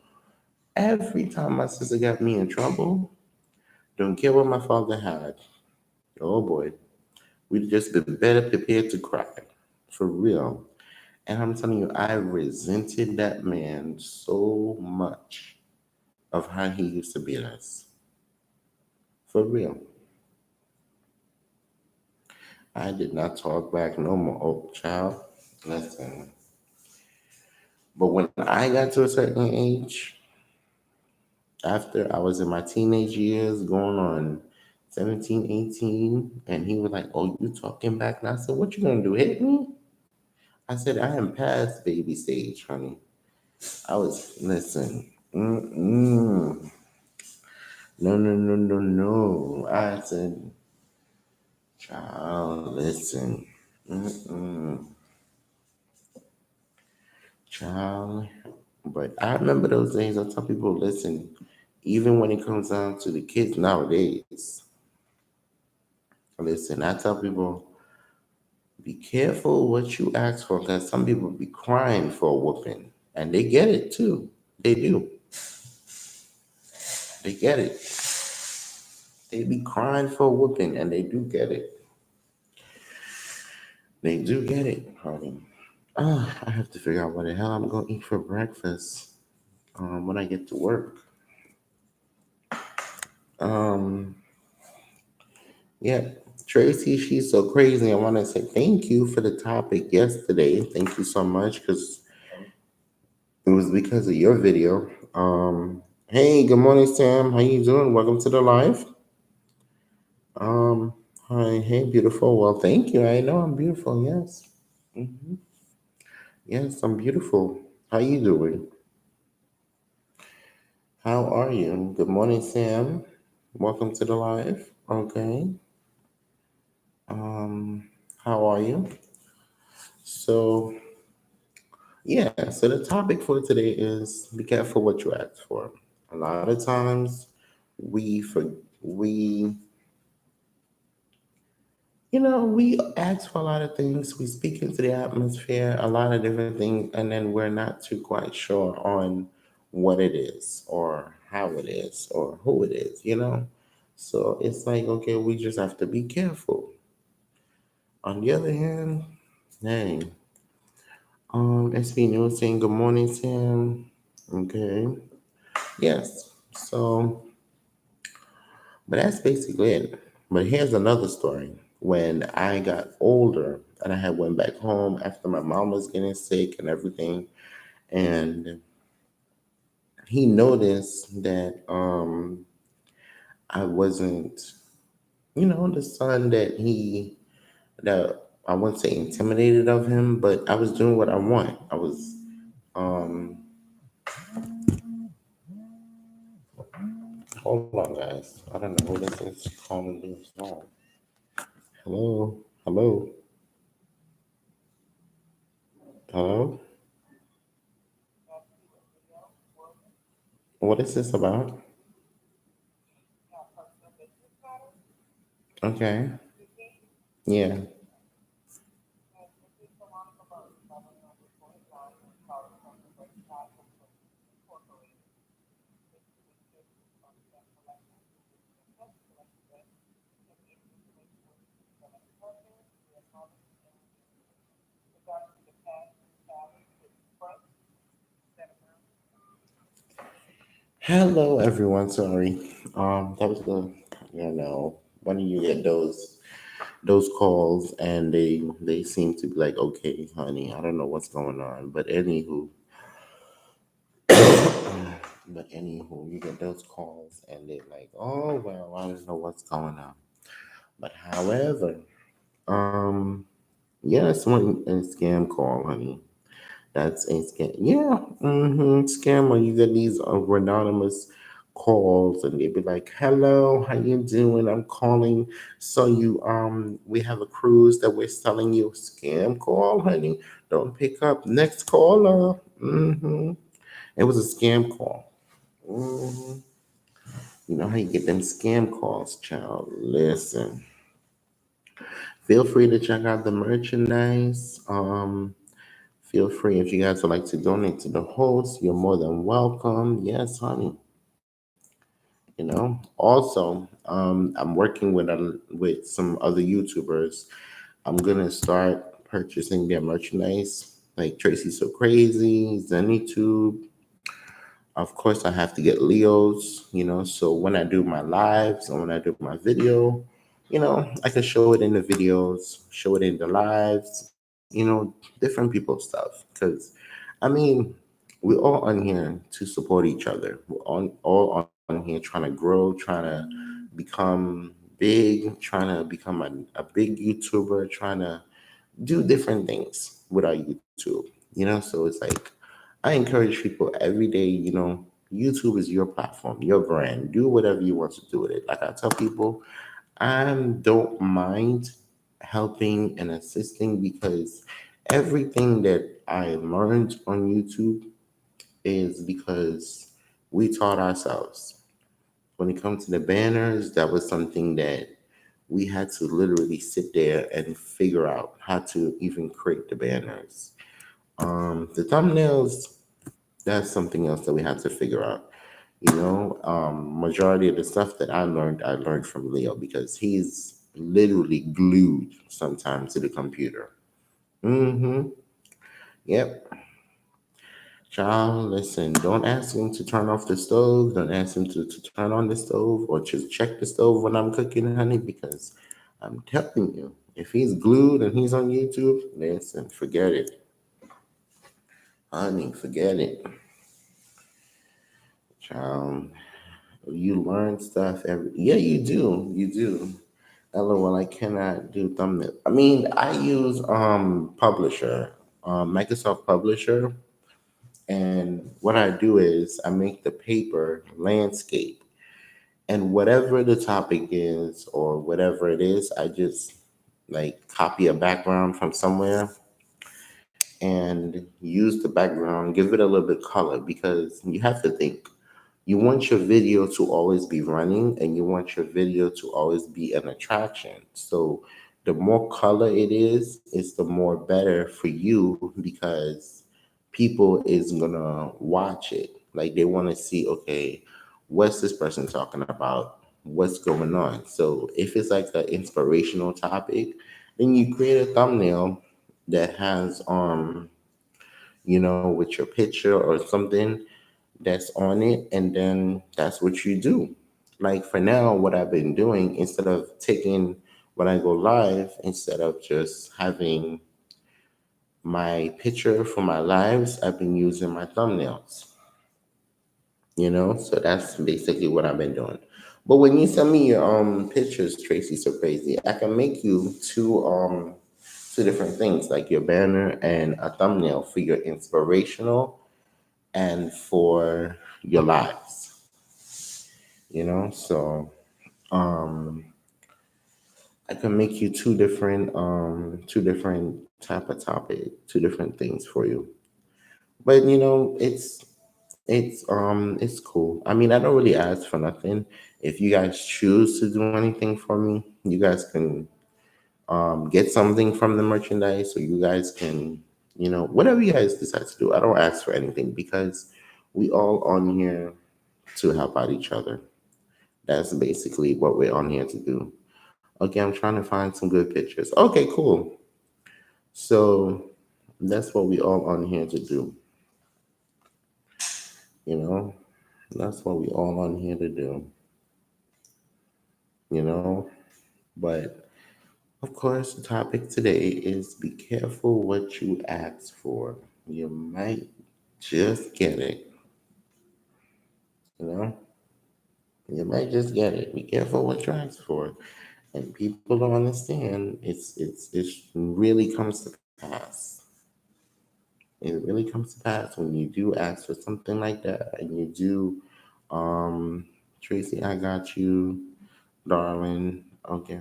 Speaker 1: every time my sister got me in trouble, don't care what my father had. Oh boy, we'd just be better prepared to cry. For real. And I'm telling you, I resented that man so much of how he used to beat us. For real. I did not talk back no more. Oh, child, listen. But when I got to a certain age, after I was in my teenage years, going on 17, 18, and he was like, "Oh, you talking back?" And I said, "What you gonna do? Hit me?" I said, "I am past baby stage, honey." I was listen. Mm-mm. No, no, no, no, no. I said, "Child, listen." Mm-mm. Child. But I remember those days. I tell people, listen, even when it comes down to the kids nowadays, listen, I tell people, be careful what you ask for because some people be crying for a whooping and they get it too. They do. They get it. They be crying for a whooping and they do get it. They do get it, honey. I have to figure out what the hell I'm going to eat for breakfast when I get to work. Um, Yeah, Tracy, she's so crazy. I want to say thank you for the topic yesterday. Thank you so much because it was because of your video. Hey, good morning, Sam. How you doing? Welcome to the live. Um, Hi, hey, beautiful. Well, thank you. I know I'm beautiful. Yes, yes, I'm beautiful. How you doing? How are you? Good morning, Sam. Welcome to the live. Okay. How are you? So so the topic for today is be careful what you ask for. A lot of times we for we we ask for a lot of things. We speak into the atmosphere, a lot of different things, and then we're not too quite sure on what it is or how it is or who it is. So it's like, okay, we just have to be careful. On the other hand, hey, SB News saying good morning, Sam. Okay. Yes. So, but that's basically it. But here's another story. When I got older and I had went back home after my mom was getting sick and everything, and he noticed that I wasn't, the son that I wouldn't say intimidated of him, but I was doing what I want. I was um hold on guys. I don't know who this is calling this phone. Hello? Hello? Hello? What is this about? Okay. Yeah. Hello, everyone. Sorry. That was when you get those calls and they seem to be like, okay, honey, I don't know what's going on, but anywho, you get those calls and they're like, oh well, I don't know what's going on. But however, um, yes, one a scam call, honey. That's a scam. Yeah, scammer. You get these anonymous calls and they'd be like, "Hello, how you doing? I'm calling. So we have a cruise that we're selling you. Scam call, honey. Don't pick up. Next caller." It was a scam call. hmm You know how you get them scam calls, child. Listen, feel free to check out the merchandise. Feel free if you guys would like to donate to the host. You're more than welcome. Yes, honey. Also, I'm working with some other YouTubers. I'm gonna start purchasing their merchandise, like Tracy So Crazy, ZennyTube. Of course, I have to get Leo's. So when I do my lives and when I do my video, I can show it in the videos, show it in the lives, different people's stuff. Because, I mean, we're all on here to support each other. We're all on here trying to grow, trying to become big, trying to become a big YouTuber, trying to do different things with our YouTube. So it's like I encourage people every day, YouTube is your platform, your brand. Do whatever you want to do with it. Like I tell people, I don't mind helping and assisting because everything that I learned on YouTube is because we taught ourselves. When it comes to the banners, that was something that we had to literally sit there and figure out how to even create the banners. The thumbnails, that's something else that we had to figure out. Majority of the stuff that I learned from Leo because he's literally glued sometimes to the computer. Mm-hmm. Yep. Child, listen, don't ask him to turn off the stove. Don't ask him to turn on the stove or just check the stove when I'm cooking, honey, because I'm telling you, if he's glued and he's on YouTube, listen, forget it. Honey, forget it. Child, you learn stuff yeah, you do. You do. LOL, I cannot do thumbnail. I mean, I use Publisher, Microsoft Publisher, and what I do is I make the paper landscape, and whatever the topic is or whatever it is, I just like copy a background from somewhere and use the background, give it a little bit color because you have to think. You want your video to always be running and you want your video to always be an attraction. So the more color it is the more better for you because people is gonna watch it. Like they want to see, okay, what's this person talking about? What's going on? So if it's like an inspirational topic, then you create a thumbnail that has with your picture or something that's on it, and then that's what you do. Like for now, what I've been doing instead of taking when I go live, instead of just having my picture for my lives, I've been using my thumbnails. So that's basically what I've been doing. But when you send me your pictures, Tracy So Crazy, I can make you two different things, like your banner and a thumbnail for your inspirational and for your lives. So I can make you two different type of topic, two different things for you. But it's cool. I mean, I don't really ask for nothing. If you guys choose to do anything for me, you guys can get something from the merchandise, or you guys can, whatever you guys decide to do. I don't ask for anything because we all on here to help out each other. That's basically what we're on here to do. Okay, I'm trying to find some good pictures. Okay, cool. So that's what we all on here to do. You know, that's what we all on here to do. You know, but of course, the topic today is be careful what you ask for. You might just get it. You know, you might just get it. Be careful what you ask for, and people don't understand. It really comes to pass. It really comes to pass when you do ask for something like that, and you do Um, Tracy, I got you, darling. Okay.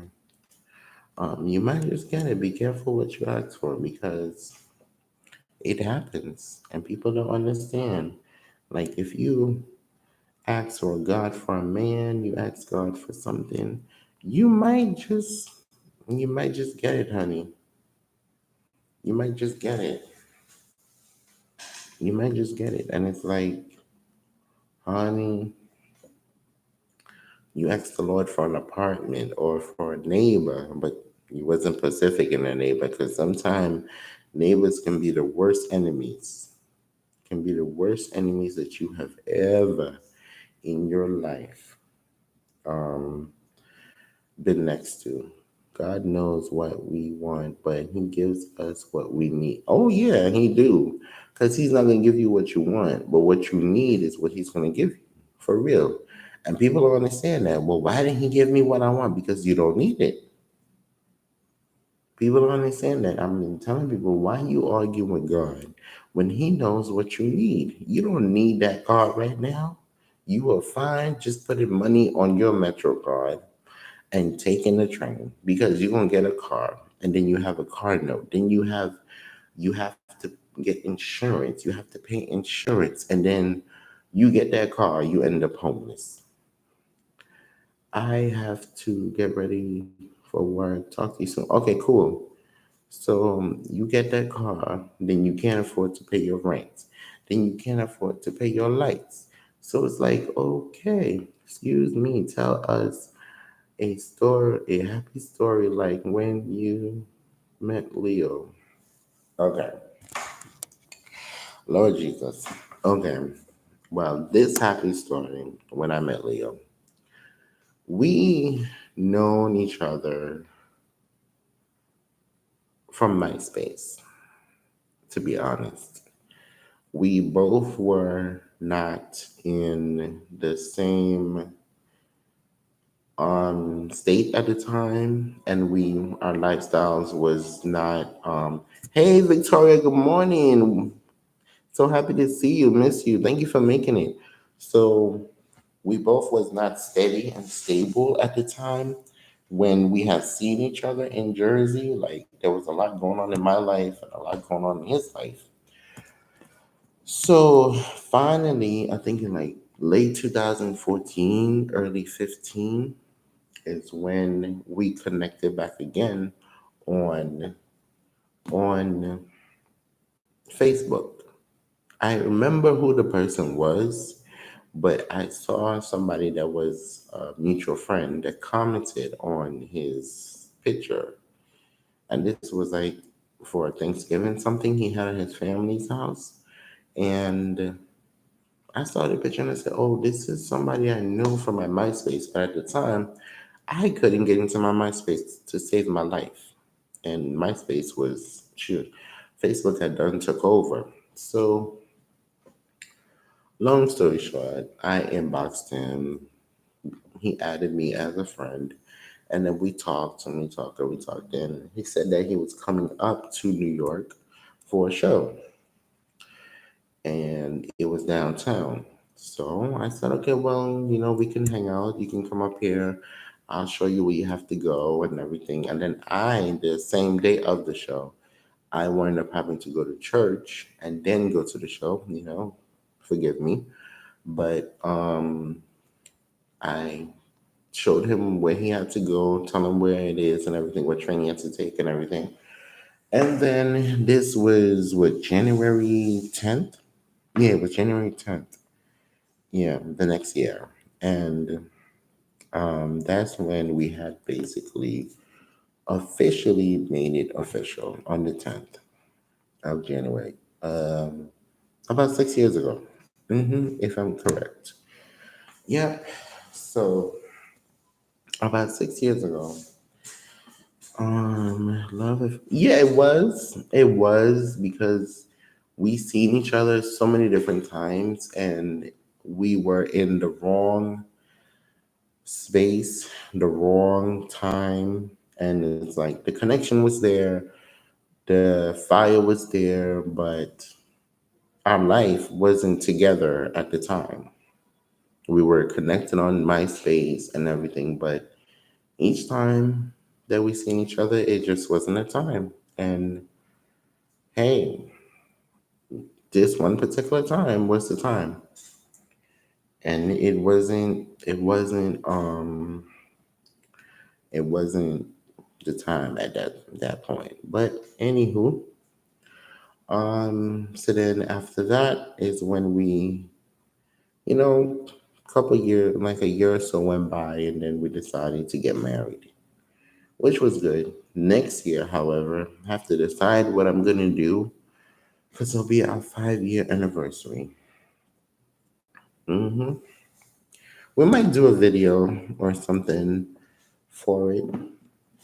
Speaker 1: You might just get it. Be careful what you ask for because it happens and people don't understand. Like if you ask for God for a man, you ask God for something, you might just you might just get it, honey. You might just get it. You might just get it. And it's like, honey, you asked the Lord for an apartment or for a neighbor, but you wasn't specific in a neighbor because sometimes neighbors can be the worst enemies. Can be the worst enemies that you have ever in your life um, been next to. God knows what we want, but He gives us what we need. Oh yeah, He do, because He's not gonna give you what you want, but what you need is what He's gonna give you for real. And people don't understand that. Well, why didn't He give me what I want? Because you don't need it. People don't understand that. I'm telling people, why you arguing with God when He knows what you need? You don't need that card right now. You are fine just putting money on your Metro card and taking the train because you're gonna get a car and then you have a car note. Then you have to get insurance. You have to pay insurance, and then you get that car, you end up homeless. I have to get ready for work. Talk to you soon. Okay, cool. So you get that car, then you can't afford to pay your rent. Then you can't afford to pay your lights. So it's like, okay, excuse me, tell us a story, a happy story like when you met Leo. Okay, Lord Jesus. Okay, well, this happy story when I met Leo. We known each other from MySpace, to be honest. We both were not in the same state at the time, and we our lifestyles was not. Hey, Victoria, good morning. So happy to see you. Miss you. Thank you for making it. So we both was not steady and stable at the time when we had seen each other in Jersey. Like there was a lot going on in my life and a lot going on in his life. So finally, I think in like late 2014, early 15 is when we connected back again on on Facebook. I remember who the person was, but I saw somebody that was a mutual friend that commented on his picture. And this was like for Thanksgiving, something he had at his family's house. And I saw the picture and I said, oh, this is somebody I knew from my MySpace. But at the time, I couldn't get into my MySpace to save my life. And MySpace was, shoot, Facebook had done took over. So, long story short, I inboxed him. He added me as a friend. And then we talked and we talked and we talked. And he said that he was coming up to New York for a show. And it was downtown. So I said, okay, well, we can hang out. You can come up here. I'll show you where you have to go and everything. And then the same day of the show, I wound up having to go to church and then go to the show. Forgive me. But I showed him where he had to go, tell him where it is and everything, what train he had to take and everything. And then this was what, January 10th? Yeah, it was January 10th. Yeah, the next year. And that's when we had basically officially made it official on the 10th of January. About 6 years ago, if I'm correct. Yep. So about 6 years ago, love. Yeah, it was. It was because we seen each other so many different times, and we were in the wrong space, the wrong time, and it's like the connection was there, the fire was there, but our life wasn't together at the time. We were connected on MySpace and everything, but each time that we seen each other, it just wasn't a time. And hey, this one particular time was the time, and it wasn't the time at that point. But anywho, so then after that is when we, couple year like a year or so went by, and then we decided to get married, which was good. Next year, however, I have to decide what I'm gonna do because it'll be our 5 year anniversary. hmm We might do a video or something for it,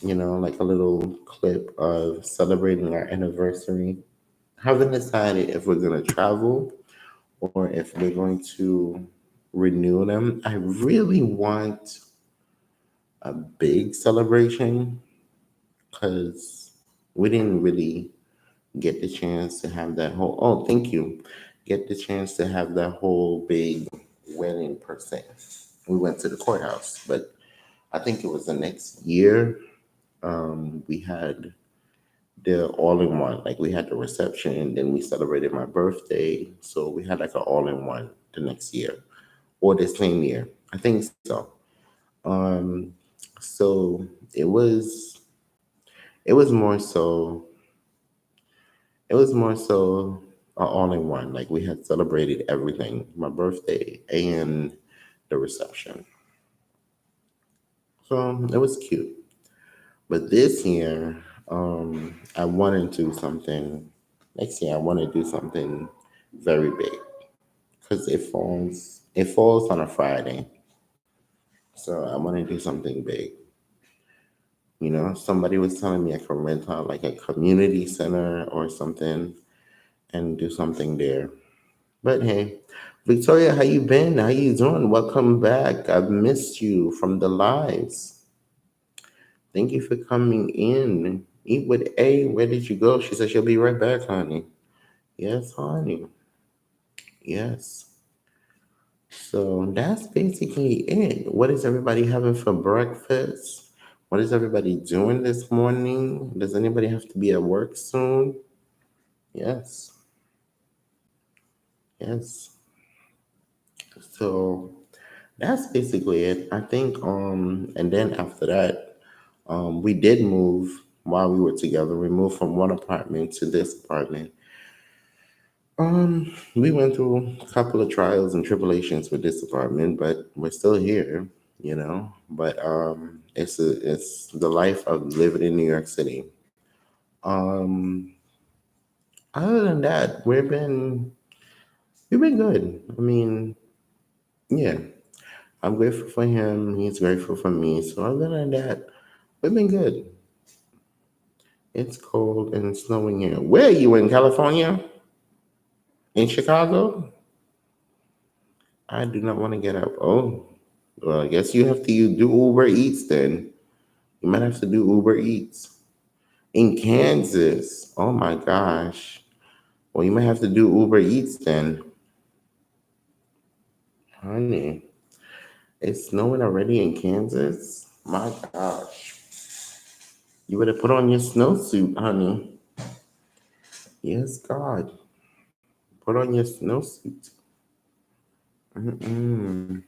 Speaker 1: like a little clip of celebrating our anniversary. Haven't decided if we're gonna travel or if we're going to renew them. I really want a big celebration because we didn't really get the chance to have that whole, oh, thank you, get the chance to have that whole big wedding per se. We went to the courthouse, but I think it was the next year. We had the all in one, like we had the reception and then we celebrated my birthday. So we had like an all in one the next year or the same year. I think so. Um, so it was it was more so it was more so all in one. Like we had celebrated everything, my birthday and the reception. So it was cute. But this year, I want to do something. Next year, I want to do something very big because it falls on a Friday. So I want to do something big. Somebody was telling me I could rent out like a community center or something and do something there. But hey, Victoria, how you been? How you doing? Welcome back. I've missed you from the lives. Thank you for coming in. Eat with A. Where did you go? She said she'll be right back, honey. Yes, honey. Yes. So that's basically it. What is everybody having for breakfast? What is everybody doing this morning? Does anybody have to be at work soon? Yes. Yes. So that's basically it. I think and then after that, we did move while we were together. We moved from one apartment to this apartment. We went through a couple of trials and tribulations with this apartment, but we're still here. But it's the life of living in New York City. Um, Other than that, we've been good. I mean, yeah, I'm grateful for him. He's grateful for me. So other than that, we've been good. It's cold and snowing here. Where are you in California? In Chicago? I do not want to get up. Oh, well, I guess you have to do Uber Eats then. You might have to do Uber Eats in Kansas. Oh my gosh. Well, you might have to do Uber Eats then, honey. It's snowing already in Kansas. My gosh. You better put on your snowsuit, honey. Yes, God. Put on your snowsuit. Mm-mm.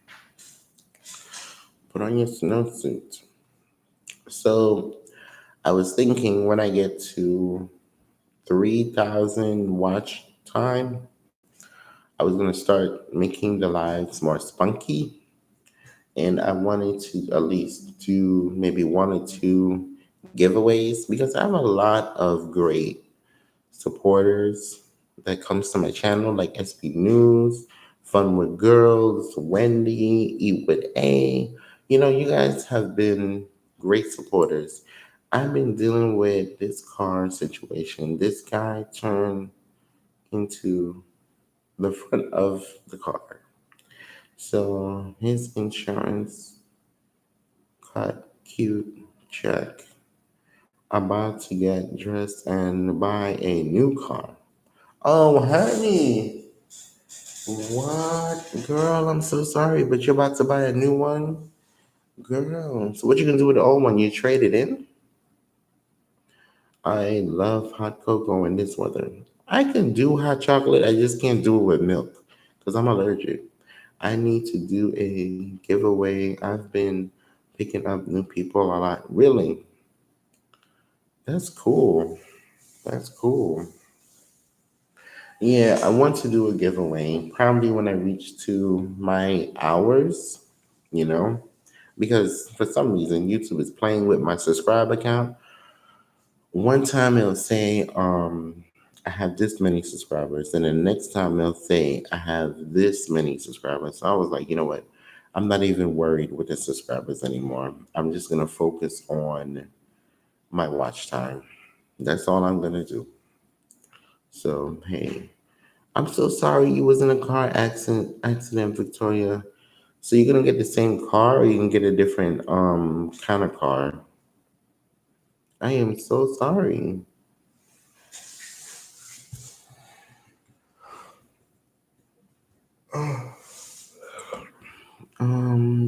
Speaker 1: Put on your snowsuit. So I was thinking when I get to 3,000 watch time, I was going to start making the lives more spunky. And I wanted to at least do maybe one or two giveaways because I have a lot of great supporters that comes to my channel, like SB News, Fun with Girls, Wendy, Eat with A. You guys have been great supporters. I've been dealing with this car situation. This guy turned into the front of the car. So his insurance cut, cute, check. About to get dressed and buy a new car. Oh, honey. What? Girl, I'm so sorry, but you're about to buy a new one? Girl, so what you gonna do with the old one? You trade it in? I love hot cocoa in this weather. I can do hot chocolate, I just can't do it with milk because I'm allergic. I need to do a giveaway. I've been picking up new people a lot. Really? That's cool. That's cool. Yeah, I want to do a giveaway probably when I reach to my hours, you know, because for some reason YouTube is playing with my subscribe account. One time it'll say, I have this many subscribers, and the next time they'll say I have this many subscribers. So I was like, you know what? I'm not even worried with the subscribers anymore. I'm just gonna focus on my watch time. That's all I'm gonna do. So hey, I'm so sorry you was in a car accident, Victoria. So you're gonna get the same car, or you can get a different kind of car. I am so sorry.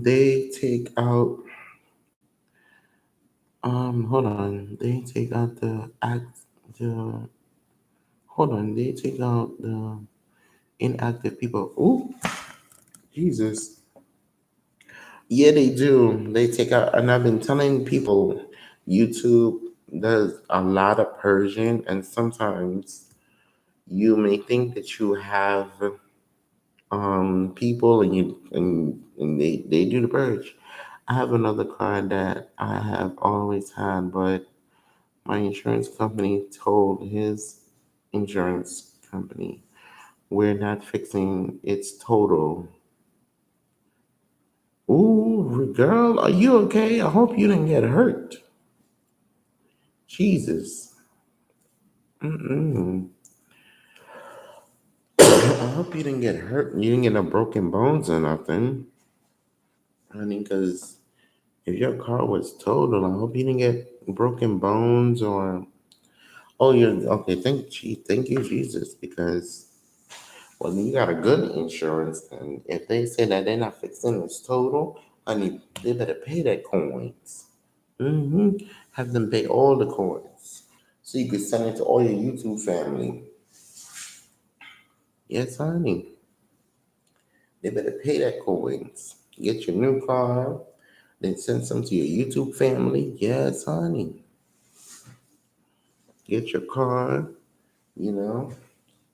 Speaker 1: They take out hold on. They take out the hold on, they take out the inactive people. Ooh, Jesus. Yeah, they do. They take out, and I've been telling people YouTube does a lot of Persian, and sometimes you may think that you have people and they do the purge. I have another card that I have always had, but my insurance company told his insurance company we're not fixing its total. Ooh, girl, are you okay? I hope you didn't get hurt. Jesus. Mm-mm. I hope you didn't get hurt. You didn't get no broken bones or nothing, honey. Because if your car was totaled, I hope you didn't get broken bones or. Oh, you're okay. Thank you, Jesus. Because well, you got a good insurance, and if they say that they're not fixing this total, honey, they better pay that coins. Have them pay all the coins, so you can send it to all your YouTube family. Yes, honey, they better pay that coins. Get your new car, then send some to your YouTube family. Yes, honey, get your car. You know,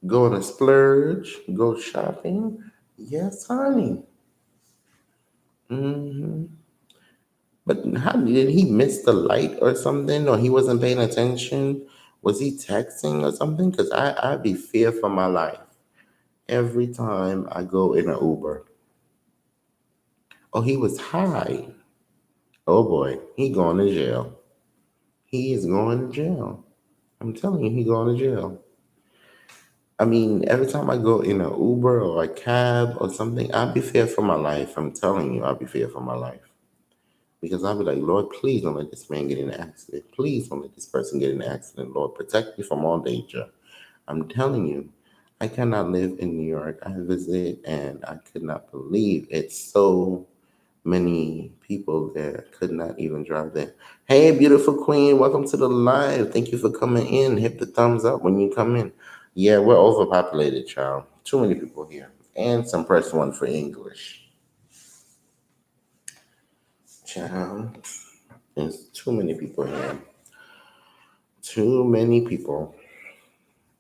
Speaker 1: go on a splurge, go shopping. Yes, honey. hmm But how did he miss the light or something, or he wasn't paying attention? Was he texting or something? Because I'd be fear for my life every time I go in an Uber. Oh, he was high. Oh boy, he going to jail. He is going to jail. I'm telling you, he going to jail. I mean, every time I go in an Uber or a cab or something, I'd be fear for my life. I'm telling you, I'd be fear for my life. Because I'll be like, Lord, please don't let this man get in an accident. Please don't let this person get in an accident. Lord, protect me from all danger. I'm telling you, I cannot live in New York. I visit and I could not believe it's so many people there could not even drive there. Hey, beautiful queen, welcome to the live. Thank you for coming in. Hit the thumbs up when you come in. Yeah, we're overpopulated, child. Too many people here. And some press one for English. Child. There's too many people here. Too many people.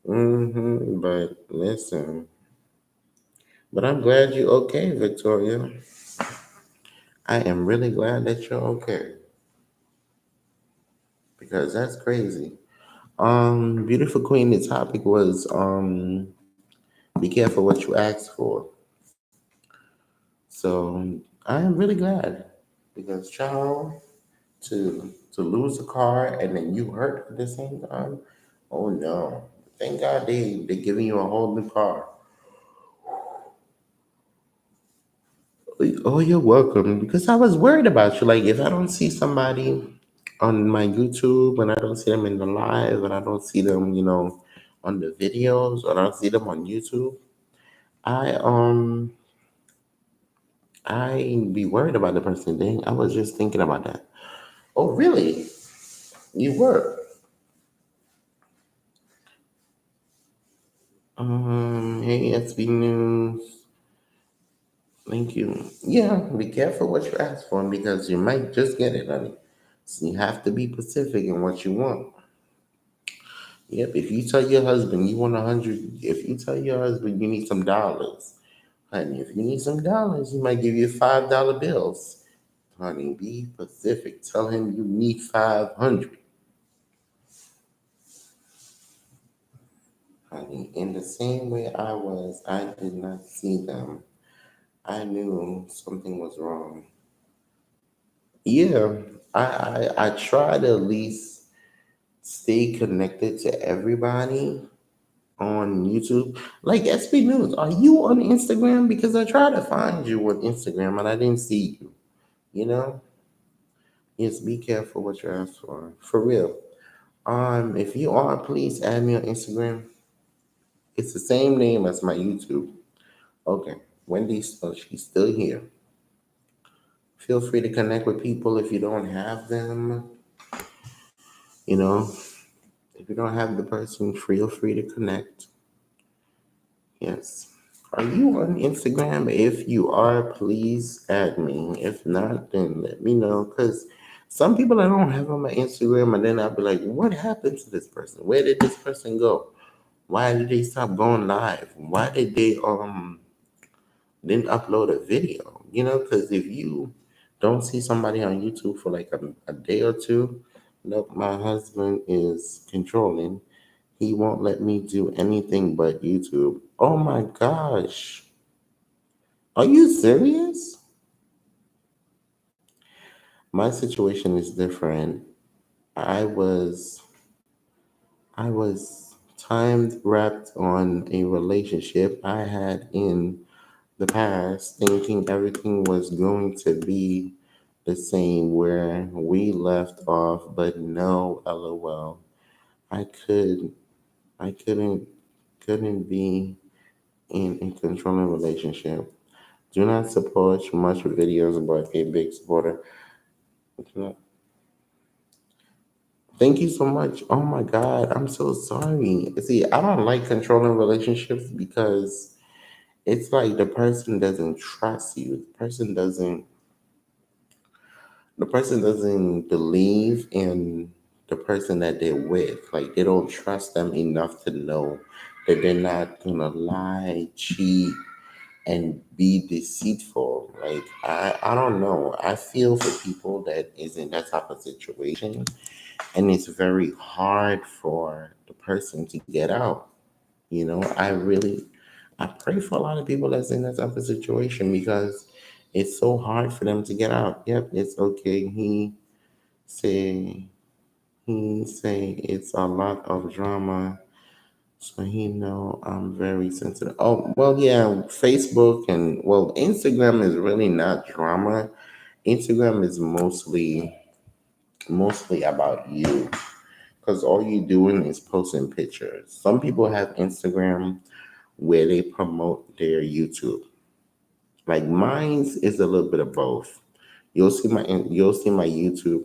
Speaker 1: But listen, but I'm glad you're okay, Victoria. I am really glad that you're okay because that's crazy. Beautiful queen, the topic was be careful what you ask for. So I am really glad because child to lose a car and then you hurt at the same time. Oh no. Thank God they giving you a whole new car. Oh, you're welcome. Because I was worried about you. Like, if I don't see somebody on my YouTube and I don't see them in the live and I don't see them, on the videos or I don't see them on YouTube, I I be worried about the person. Dang, I was just thinking about that. Oh, really? You were? Hey, SB News. Thank you. Yeah, be careful what you ask for because you might just get it, honey. So you have to be specific in what you want. Yep, if you tell your husband you want 100, if you tell your husband you need some dollars, honey, if you need some dollars, he might give you $5 bills. Honey, be specific. Tell him you need 500. Honey, in the same way I did not see them. I knew something was wrong. Yeah, I try to at least stay connected to everybody on YouTube. Like SB News, are you on Instagram? Because I tried to find you on Instagram and I didn't see you. You know? Yes, be careful what you ask for. For real. If you are, please add me on Instagram. It's the same name as my YouTube. Okay. Wendy, so she's still here. Feel free to connect with people if you don't have them. You know, if you don't have the person, feel free to connect. Yes. Are you on Instagram? If you are, please add me. If not, then let me know. Because some people I don't have on my Instagram, and then I'll be like, what happened to this person? Where did this person go? Why did they stop going live? Why did they didn't upload a video? You know, because if you don't see somebody on YouTube for like a day or two, look, my husband is controlling. He won't let me do anything but YouTube. Oh my gosh. Are you serious? My situation is different. I was I was time wrapped on a relationship I had in the past, thinking everything was going to be the same where we left off, but no, LOL. I could I couldn't be in a controlling relationship. Do not support much videos about a big supporter. Do not- Thank you so much. Oh my God, I'm so sorry. See, I don't like controlling relationships because it's like the person doesn't trust you. The person doesn't believe in the person that they're with. Like they don't trust them enough to know that they're not gonna lie, cheat, and be deceitful. Like I don't know. I feel for people that is in that type of situation, and it's very hard for the person to get out. You know, I pray for a lot of people that's in that type of situation because it's so hard for them to get out. Yep, it's okay. Say he say it's a lot of drama, so he know I'm very sensitive. Oh well, yeah, Facebook and well, Instagram is really not drama. Instagram is mostly about you because all you doing is posting pictures. Some people have Instagram where they promote their YouTube. Like mine's is a little bit of both. You'll see my YouTube.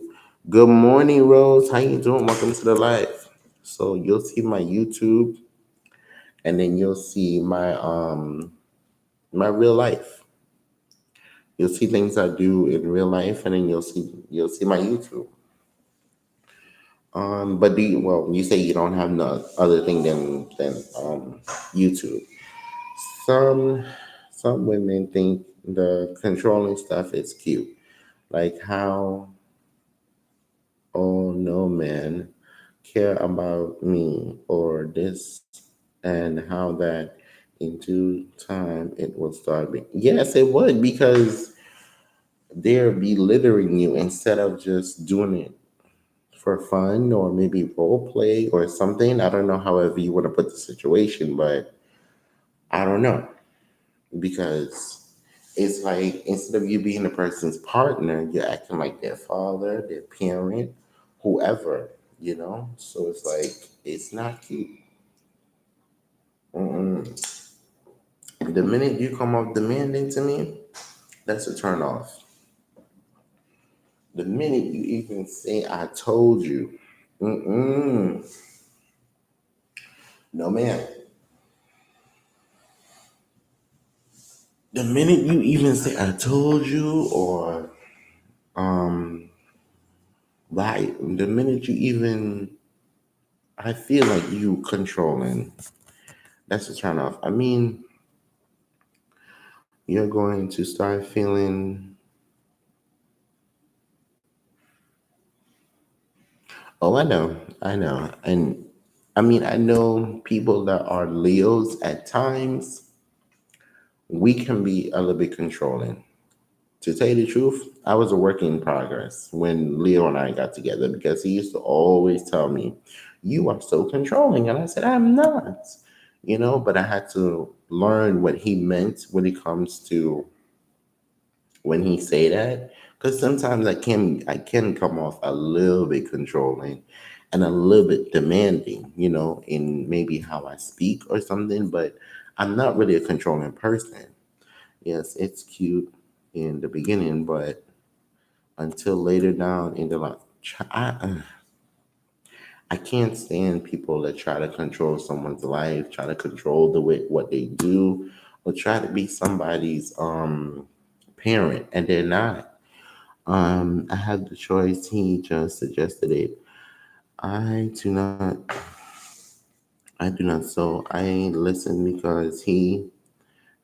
Speaker 1: Good morning, Rose. How you doing? Welcome to the live. So you'll see my YouTube, and then you'll see my real life. You'll see things I do in real life, and then you'll see my YouTube. But well, you say you don't have no other thing than YouTube. Some some women think the controlling stuff is cute, like how oh no man care about me or this, and how that in due time it will start. Yes, it would because they're belittling you instead of just doing it for fun or maybe role play or something. I don't know however you want to put the situation, but I don't know because it's like instead of you being the person's partner, you're acting like their father, their parent, whoever, you know? So it's like, it's not cute. Mm-mm. The minute you come off demanding to me, that's a turn off. The minute you even say I told you, mm-mm, no man. The minute you even say I told you or lie, the minute you even I feel like you controlling, that's a turn off. I mean, you're going to start feeling, oh, I know. And I mean, I know people that are Leos at times, we can be a little bit controlling. To tell you the truth, I was a work in progress when Leo and I got together because he used to always tell me, "You are so controlling." And I said, "I'm not." But I had to learn what he meant when it comes to when he say that, because sometimes I can come off a little bit controlling and a little bit demanding, in maybe how I speak or something, but I'm not really a controlling person. Yes, it's cute in the beginning, but until later down in the line, I can't stand people that try to control someone's life, try to control the way what they do, or try to be somebody's parent, and they're not. I had the choice. He just suggested it. I do not. I do not. So I listen because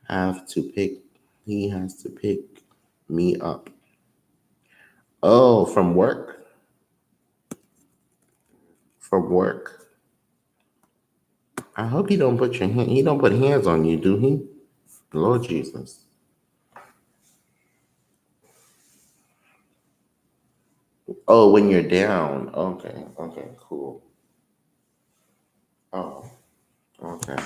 Speaker 1: have to pick. He has to pick me up. Oh, from work. From work. I hope he don't put your hand. He don't put hands on you, do he? Lord Jesus. Oh, when you're down. Okay. Okay. Cool. Oh. Okay.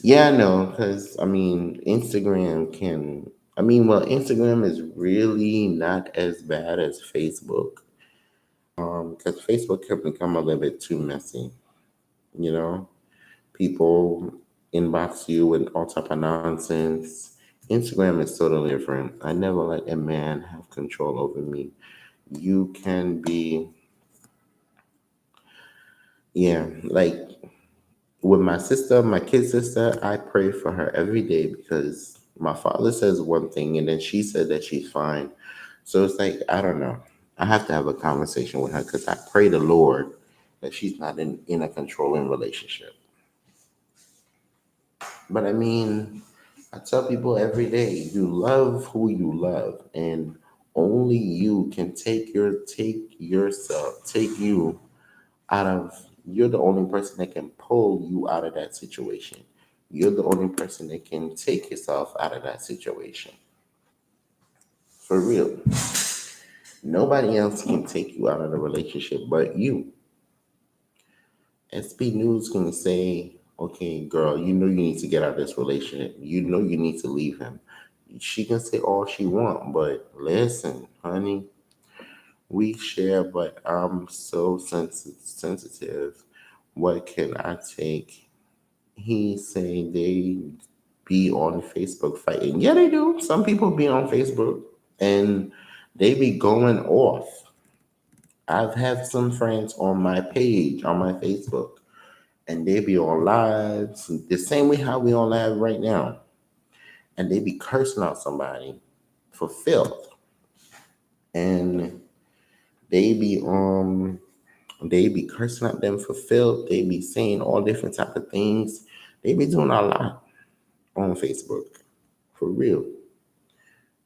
Speaker 1: Yeah, no, because I mean, Instagram can. I mean, well, Instagram is really not as bad as Facebook. Because Facebook can become a little bit too messy. You know, people inbox you with all type of nonsense. Instagram is totally different. I never let a man have control over me. You can be, yeah, like with my sister, my kid sister, I pray for her every day because my father says one thing and then she said that she's fine. So it's like, I don't know. I have to have a conversation with her because I pray the Lord that she's not in a controlling relationship. But I mean, I tell people every day, you love who you love, and only you can take you out of. You're the only person that can pull you out of that situation. You're the only person that can take yourself out of that situation. For real. Nobody else can take you out of the relationship but you. SB News can say, okay, girl, you know you need to get out of this relationship. You know you need to leave him. She can say all she want, but listen, honey, we share, but I'm so sensitive. What can I take? He say they be on Facebook fighting. Yeah, they do. Some people be on Facebook and they be going off. I've had some friends on my page, on my Facebook, and they be on lives the same way how we on live right now. And they be cursing out somebody for filth. And they be they be cursing at them for filth. They be saying all different type of things. They be doing a lot on Facebook. For real.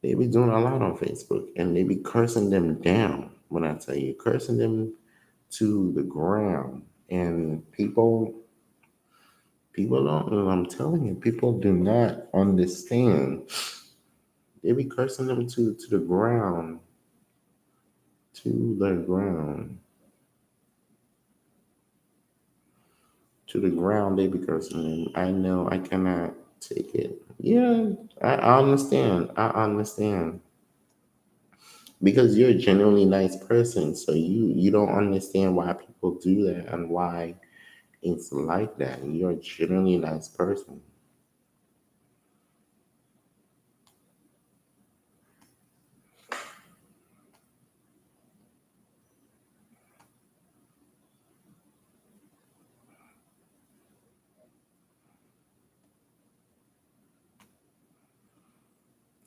Speaker 1: They be doing a lot on Facebook and they be cursing them down. When I tell you, cursing them to the ground. And people don't, I'm telling you, people do not understand. They be cursing them to the ground. To the ground. To the ground, they be cursing them. I know I cannot take it. Yeah, I understand. I understand. Because you're a genuinely nice person, so you don't understand why people do that and why it's like that. You're a genuinely nice person.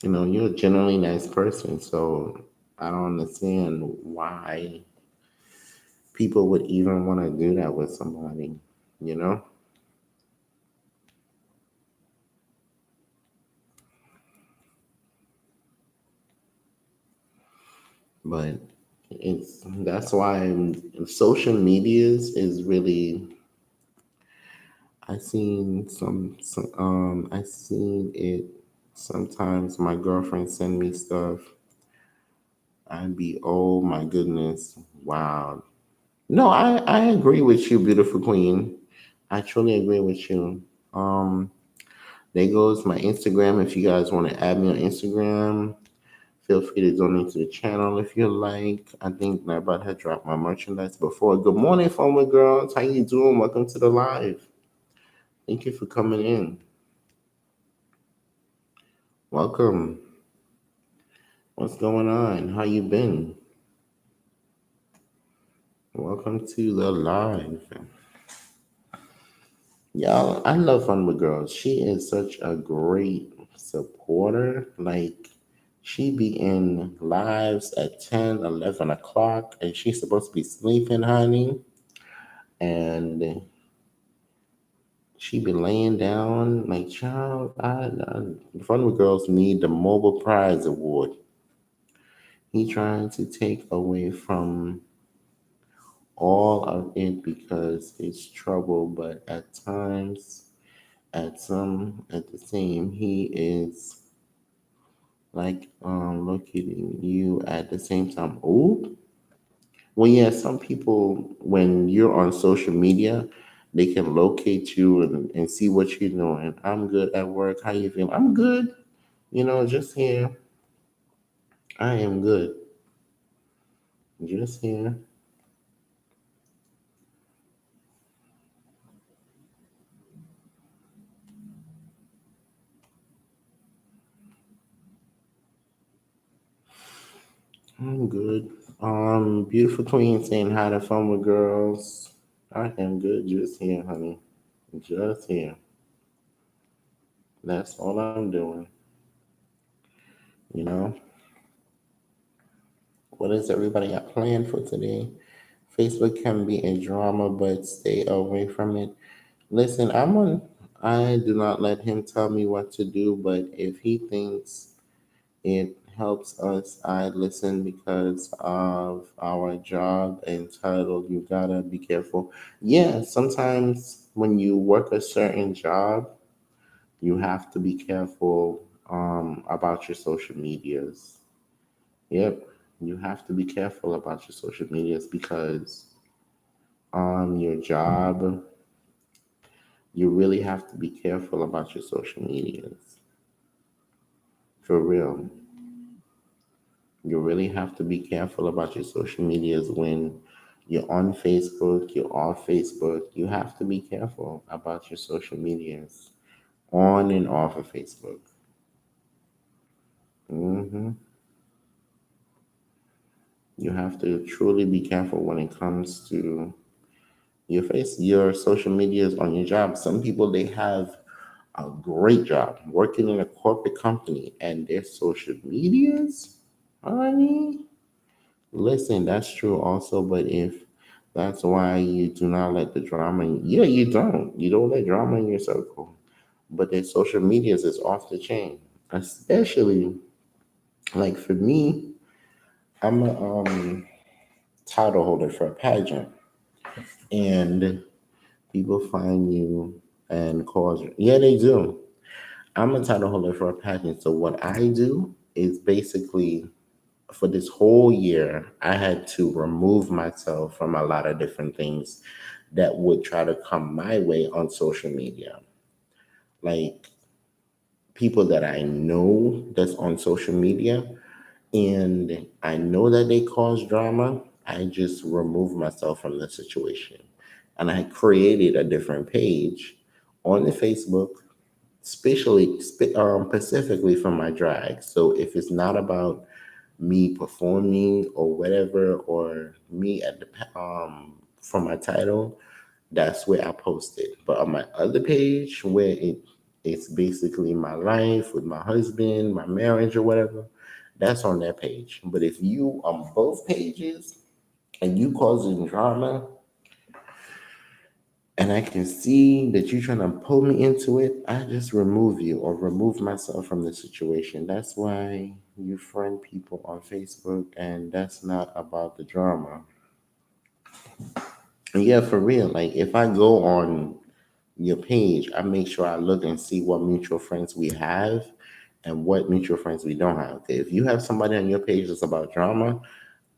Speaker 1: You're a generally nice person, so I don't understand why people would even want to do that with somebody, you know? But it's that's why social medias is really I seen it sometimes my girlfriend send me stuff. I'd be, oh my goodness, wow. No, I agree with you, beautiful queen. I truly agree with you. Um, there goes my Instagram. If you guys want to add me on Instagram, feel free to donate to the channel if you like. I think Nabot had dropped my merchandise before. Good morning, former girls. How you doing? Welcome to the live. Thank you for coming in. Welcome. What's going on? How you been? Welcome to the live. Y'all, I love Fun with Girls. She is such a great supporter. Like, she be in lives at 10, 11 o'clock, and she's supposed to be sleeping, honey. And she be laying down. Like, child, Fun with Girls need the Mobile Prize Award. He trying to take away from all of it because it's trouble, but at the same, he is like locating you at the same time. Oh, well, yeah, some people, when you're on social media, they can locate you and see what you're doing. I'm good at work. How you feel? I'm good. Just here. I am good. Just here. I'm good. Beautiful queen saying hi to fun with girls. I am good. Just here, honey. Just here. That's all I'm doing. You know, what does everybody got planned for today? Facebook can be a drama, but stay away from it. Listen, I do not let him tell me what to do, but if he thinks it helps us, I listen because of our job entitled You Gotta Be Careful. Yeah, sometimes when you work a certain job, you have to be careful about your social medias. Yep, you have to be careful about your social medias because your job, you really have to be careful about your social medias. For real. You really have to be careful about your social medias when you're on Facebook, you're off Facebook. You have to be careful about your social medias on and off of Facebook. hmm You have to truly be careful when it comes to your social medias on your job. Some people they have a great job working in a corporate company and their social medias, honey. Listen, that's true also, but if that's why you do not let the drama, yeah, you don't. You don't let drama in your circle. But their social medias is off the chain. Especially like for me, I'm a title holder for a pageant. And people find you and cause yeah, they do. I'm a title holder for a pageant. So what I do is basically for this whole year, I had to remove myself from a lot of different things that would try to come my way on social media. Like people that I know that's on social media, and I know that they cause drama, I just remove myself from the situation. And I created a different page on the Facebook, specifically for my drag. So if it's not about me performing or whatever, or me at the for my title, that's where I post it. But on my other page, where it it's basically my life with my husband, my marriage or whatever, that's on that page. But if you on both pages and you causing drama, and I can see that you're trying to pull me into it, I just remove you or remove myself from the situation. That's why you friend people on Facebook, and that's not about the drama. And yeah, for real, like if I go on your page, I make sure I look and see what mutual friends we have and what mutual friends we don't have. Okay, if you have somebody on your page that's about drama,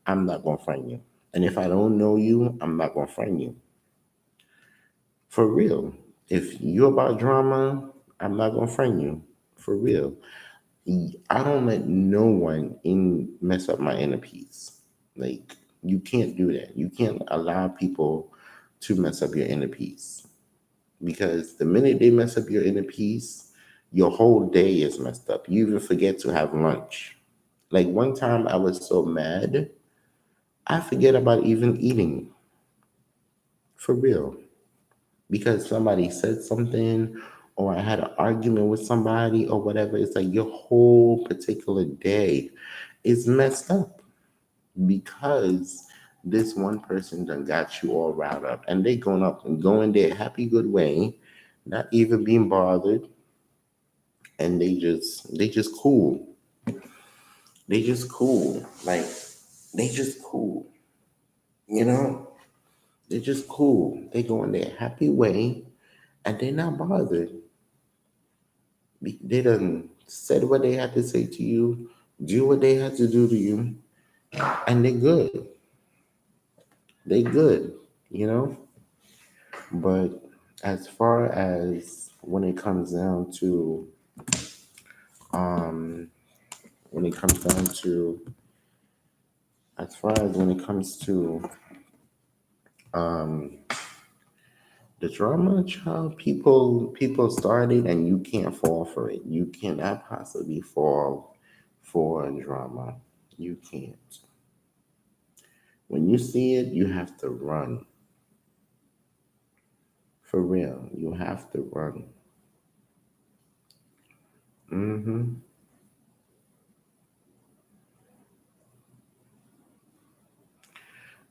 Speaker 1: I'm not gonna friend you. And if I don't know you, I'm not gonna friend you. For real. If you're about drama, I'm not gonna friend you. For real. I don't let no one in mess up my inner peace. Like you can't do that. You can't allow people to mess up your inner peace. Because the minute they mess up your inner peace, your whole day is messed up. You even forget to have lunch. Like one time I was so mad, I forget about even eating. For real. Because somebody said something or I had an argument with somebody or whatever. It's like your whole particular day is messed up because this one person done got you all riled up and they going up and going their happy good way, not even being bothered, and they just cool. They just cool. Like they just cool. You know? They're just cool. They go in their happy way and they're not bothered. They done said what they had to say to you, do what they had to do to you, and they're good. They good, you know? But as far as when it comes down to um when it comes down to as far as when it comes to um the drama child, people started and you can't fall for it. You cannot possibly fall for drama. You can't. When you see it, you have to run. For real, you have to run. hmm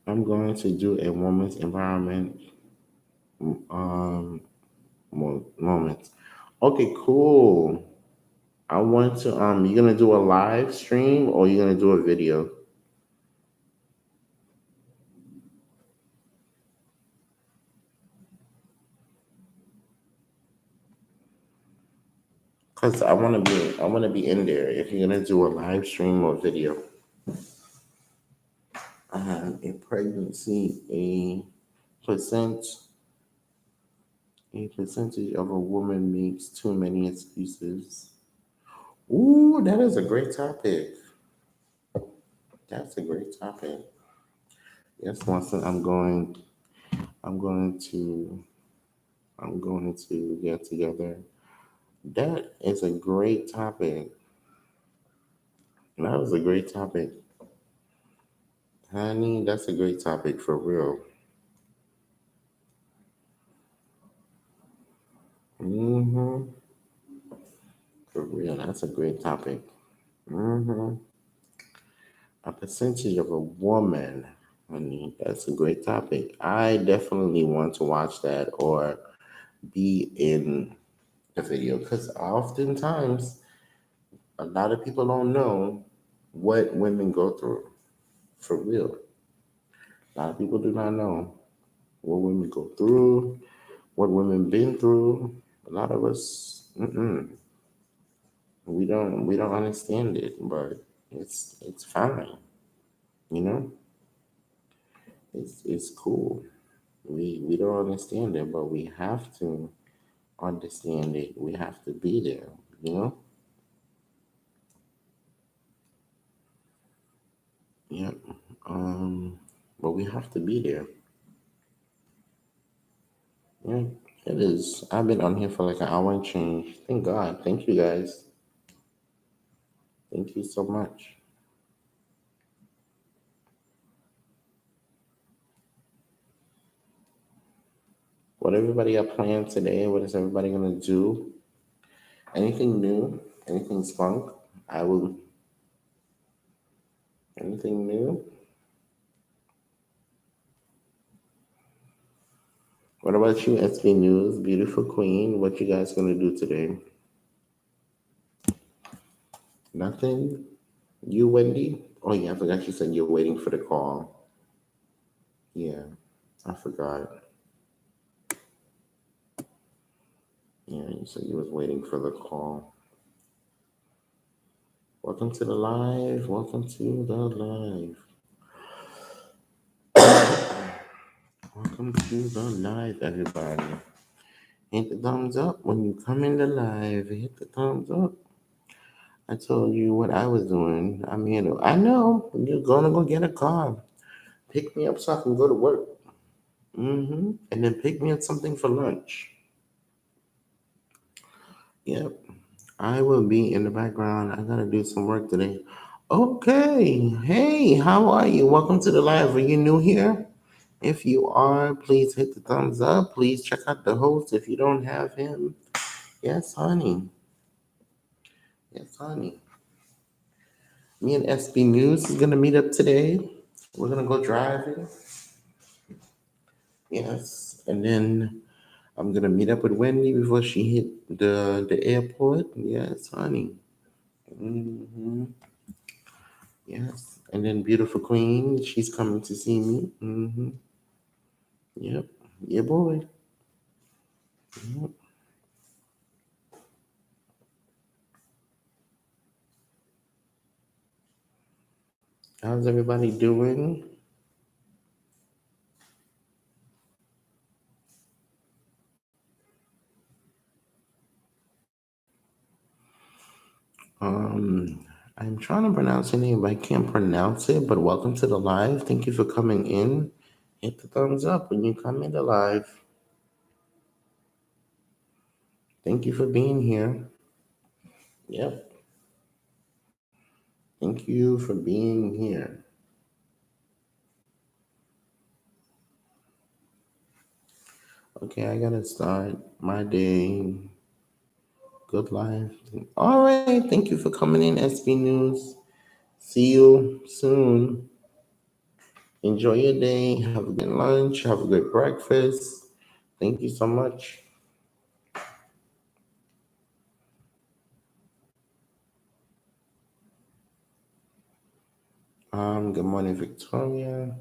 Speaker 1: I'm going to do a woman's environment um moment. Okay, cool. I want to you're gonna do a live stream or you're gonna do a video? Cause I wanna be in there. If you're gonna do a live stream or video, a pregnancy, percent a percentage of a woman makes too many excuses. Ooh, that is a great topic. That's a great topic. Yes, Wanston, I'm going to, I'm going to get together. That is a great topic. That was a great topic, honey. That's a great topic for real. hmm For real, that's a great topic. hmm A percentage of a woman, honey. That's a great topic. I definitely want to watch that or be in the video because oftentimes a lot of people don't know what women go through. For real. A lot of people do not know what women go through, what women been through. A lot of us, we don't understand it, but it's fine. You know, it's cool. We don't understand it, but we have to understand it. We have to be there. You know. Yeah. But we have to be there. Yeah, it is. I've been on here for like an hour and change. Thank God. Thank you guys. Thank you so much. What everybody got planned today? What is everybody gonna do? Anything new? Anything spunk? I will. Anything new? What about you, SB News? Beautiful Queen. What you guys gonna do today? Nothing? You, Wendy? Oh, yeah, I forgot you said you're waiting for the call. Yeah, I forgot. Yeah, you said you was waiting for the call. Welcome to the live. Welcome to the live. Welcome to the live, everybody. Hit the thumbs up when you come in the live. Hit the thumbs up. I told you what I was doing. I'm here to. I know you're gonna go get a car. Pick me up so I can go to work. And then pick me up something for lunch. Yep. I will be in the background. I gotta do some work today. Okay. Hey, how are you? Welcome to the live. Are you new here? If you are, please hit the thumbs up. Please check out the host if you don't have him. Yes, honey. Yes, honey. Me and SB News is gonna meet up today. We're gonna go driving. Yes, and then I'm gonna meet up with Wendy before she hit the airport. Yes, honey. hmm Yes, and then beautiful Queen, she's coming to see me. Yep, yeah, boy. Yep. How's everybody doing? I'm trying to pronounce your name, but I can't pronounce it. But welcome to the live. Thank you for coming in. Hit the thumbs up when you come in the live. Thank you for being here. Yep. Thank you for being here. Okay, I gotta start my day. Good life. All right. Thank you for coming in, SB News. See you soon. Enjoy your day. Have a good lunch. Have a good breakfast. Thank you so much. Good morning, Victoria.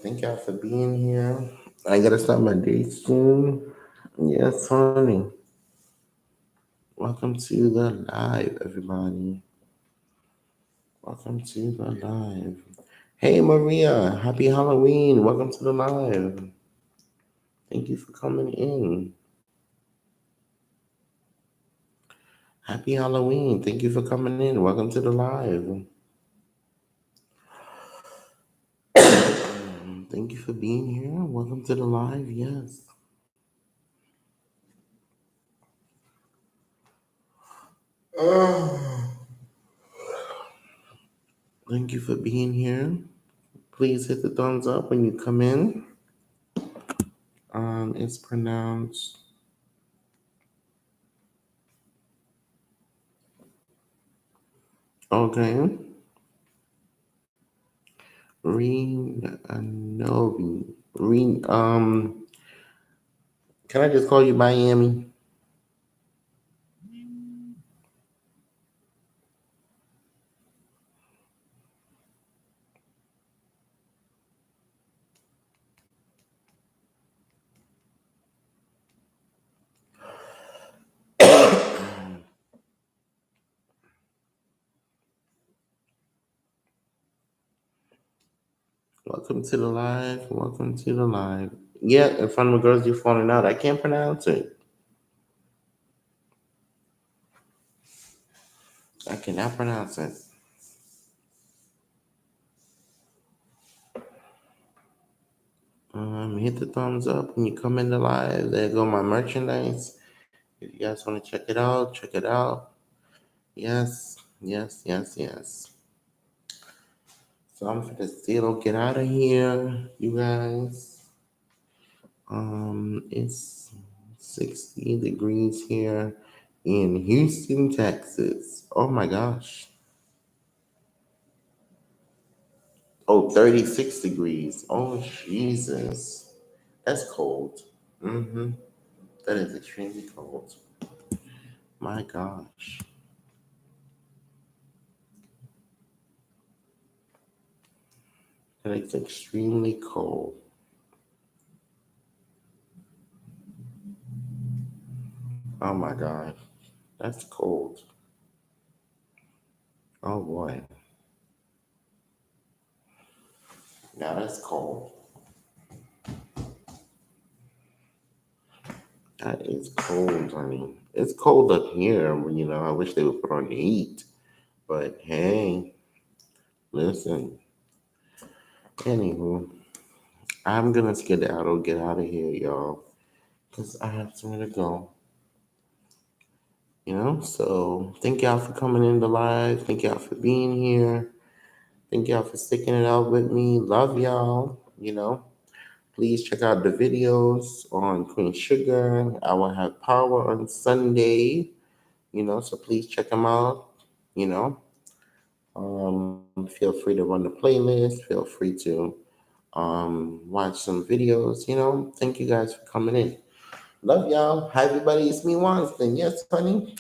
Speaker 1: Thank y'all for being here. I gotta start my day soon. Yes, honey. Welcome to the live, everybody. Welcome to the live. Hey, Maria. Happy Halloween. Welcome to the live. Thank you for coming in. Happy Halloween. Thank you for coming in. Welcome to the live. Thank you for being here. Welcome to the live. Yes. Thank you for being here. Please hit the thumbs up when you come in. It's pronounced. Okay. Novi. Can I just call you Miami? Welcome to the live. Welcome to the live. Yeah, in front of the girls, you're falling out. I can't pronounce it. I cannot pronounce it. Hit the thumbs up when you come in the live. There go my merchandise. If you guys want to check it out, check it out. Yes, yes, yes, yes. So I'm gonna still get out of here, you guys. It's 60 degrees here in Houston, Texas. Oh my gosh. Oh, 36 degrees. Oh, Jesus. That's cold. Mm-hmm. That is extremely cold. My gosh. That is extremely cold. Oh my God. That's cold. Oh boy. Now that's cold. That is cold, honey. It's cold up here. I wish they would put on the heat. But hey, listen. Anywho, I'm gonna skedaddle, get out of here, y'all. Because I have somewhere to go. So thank y'all for coming in the live. Thank y'all for being here. Thank y'all for sticking it out with me. Love y'all. Please check out the videos on Queen Sugar. I will have power on Sunday. So please check them out. You know, feel free to run the playlist. Feel free to watch some videos. Thank you guys for coming in. Love y'all. Hi, everybody. It's me, Wanston. Yes, honey.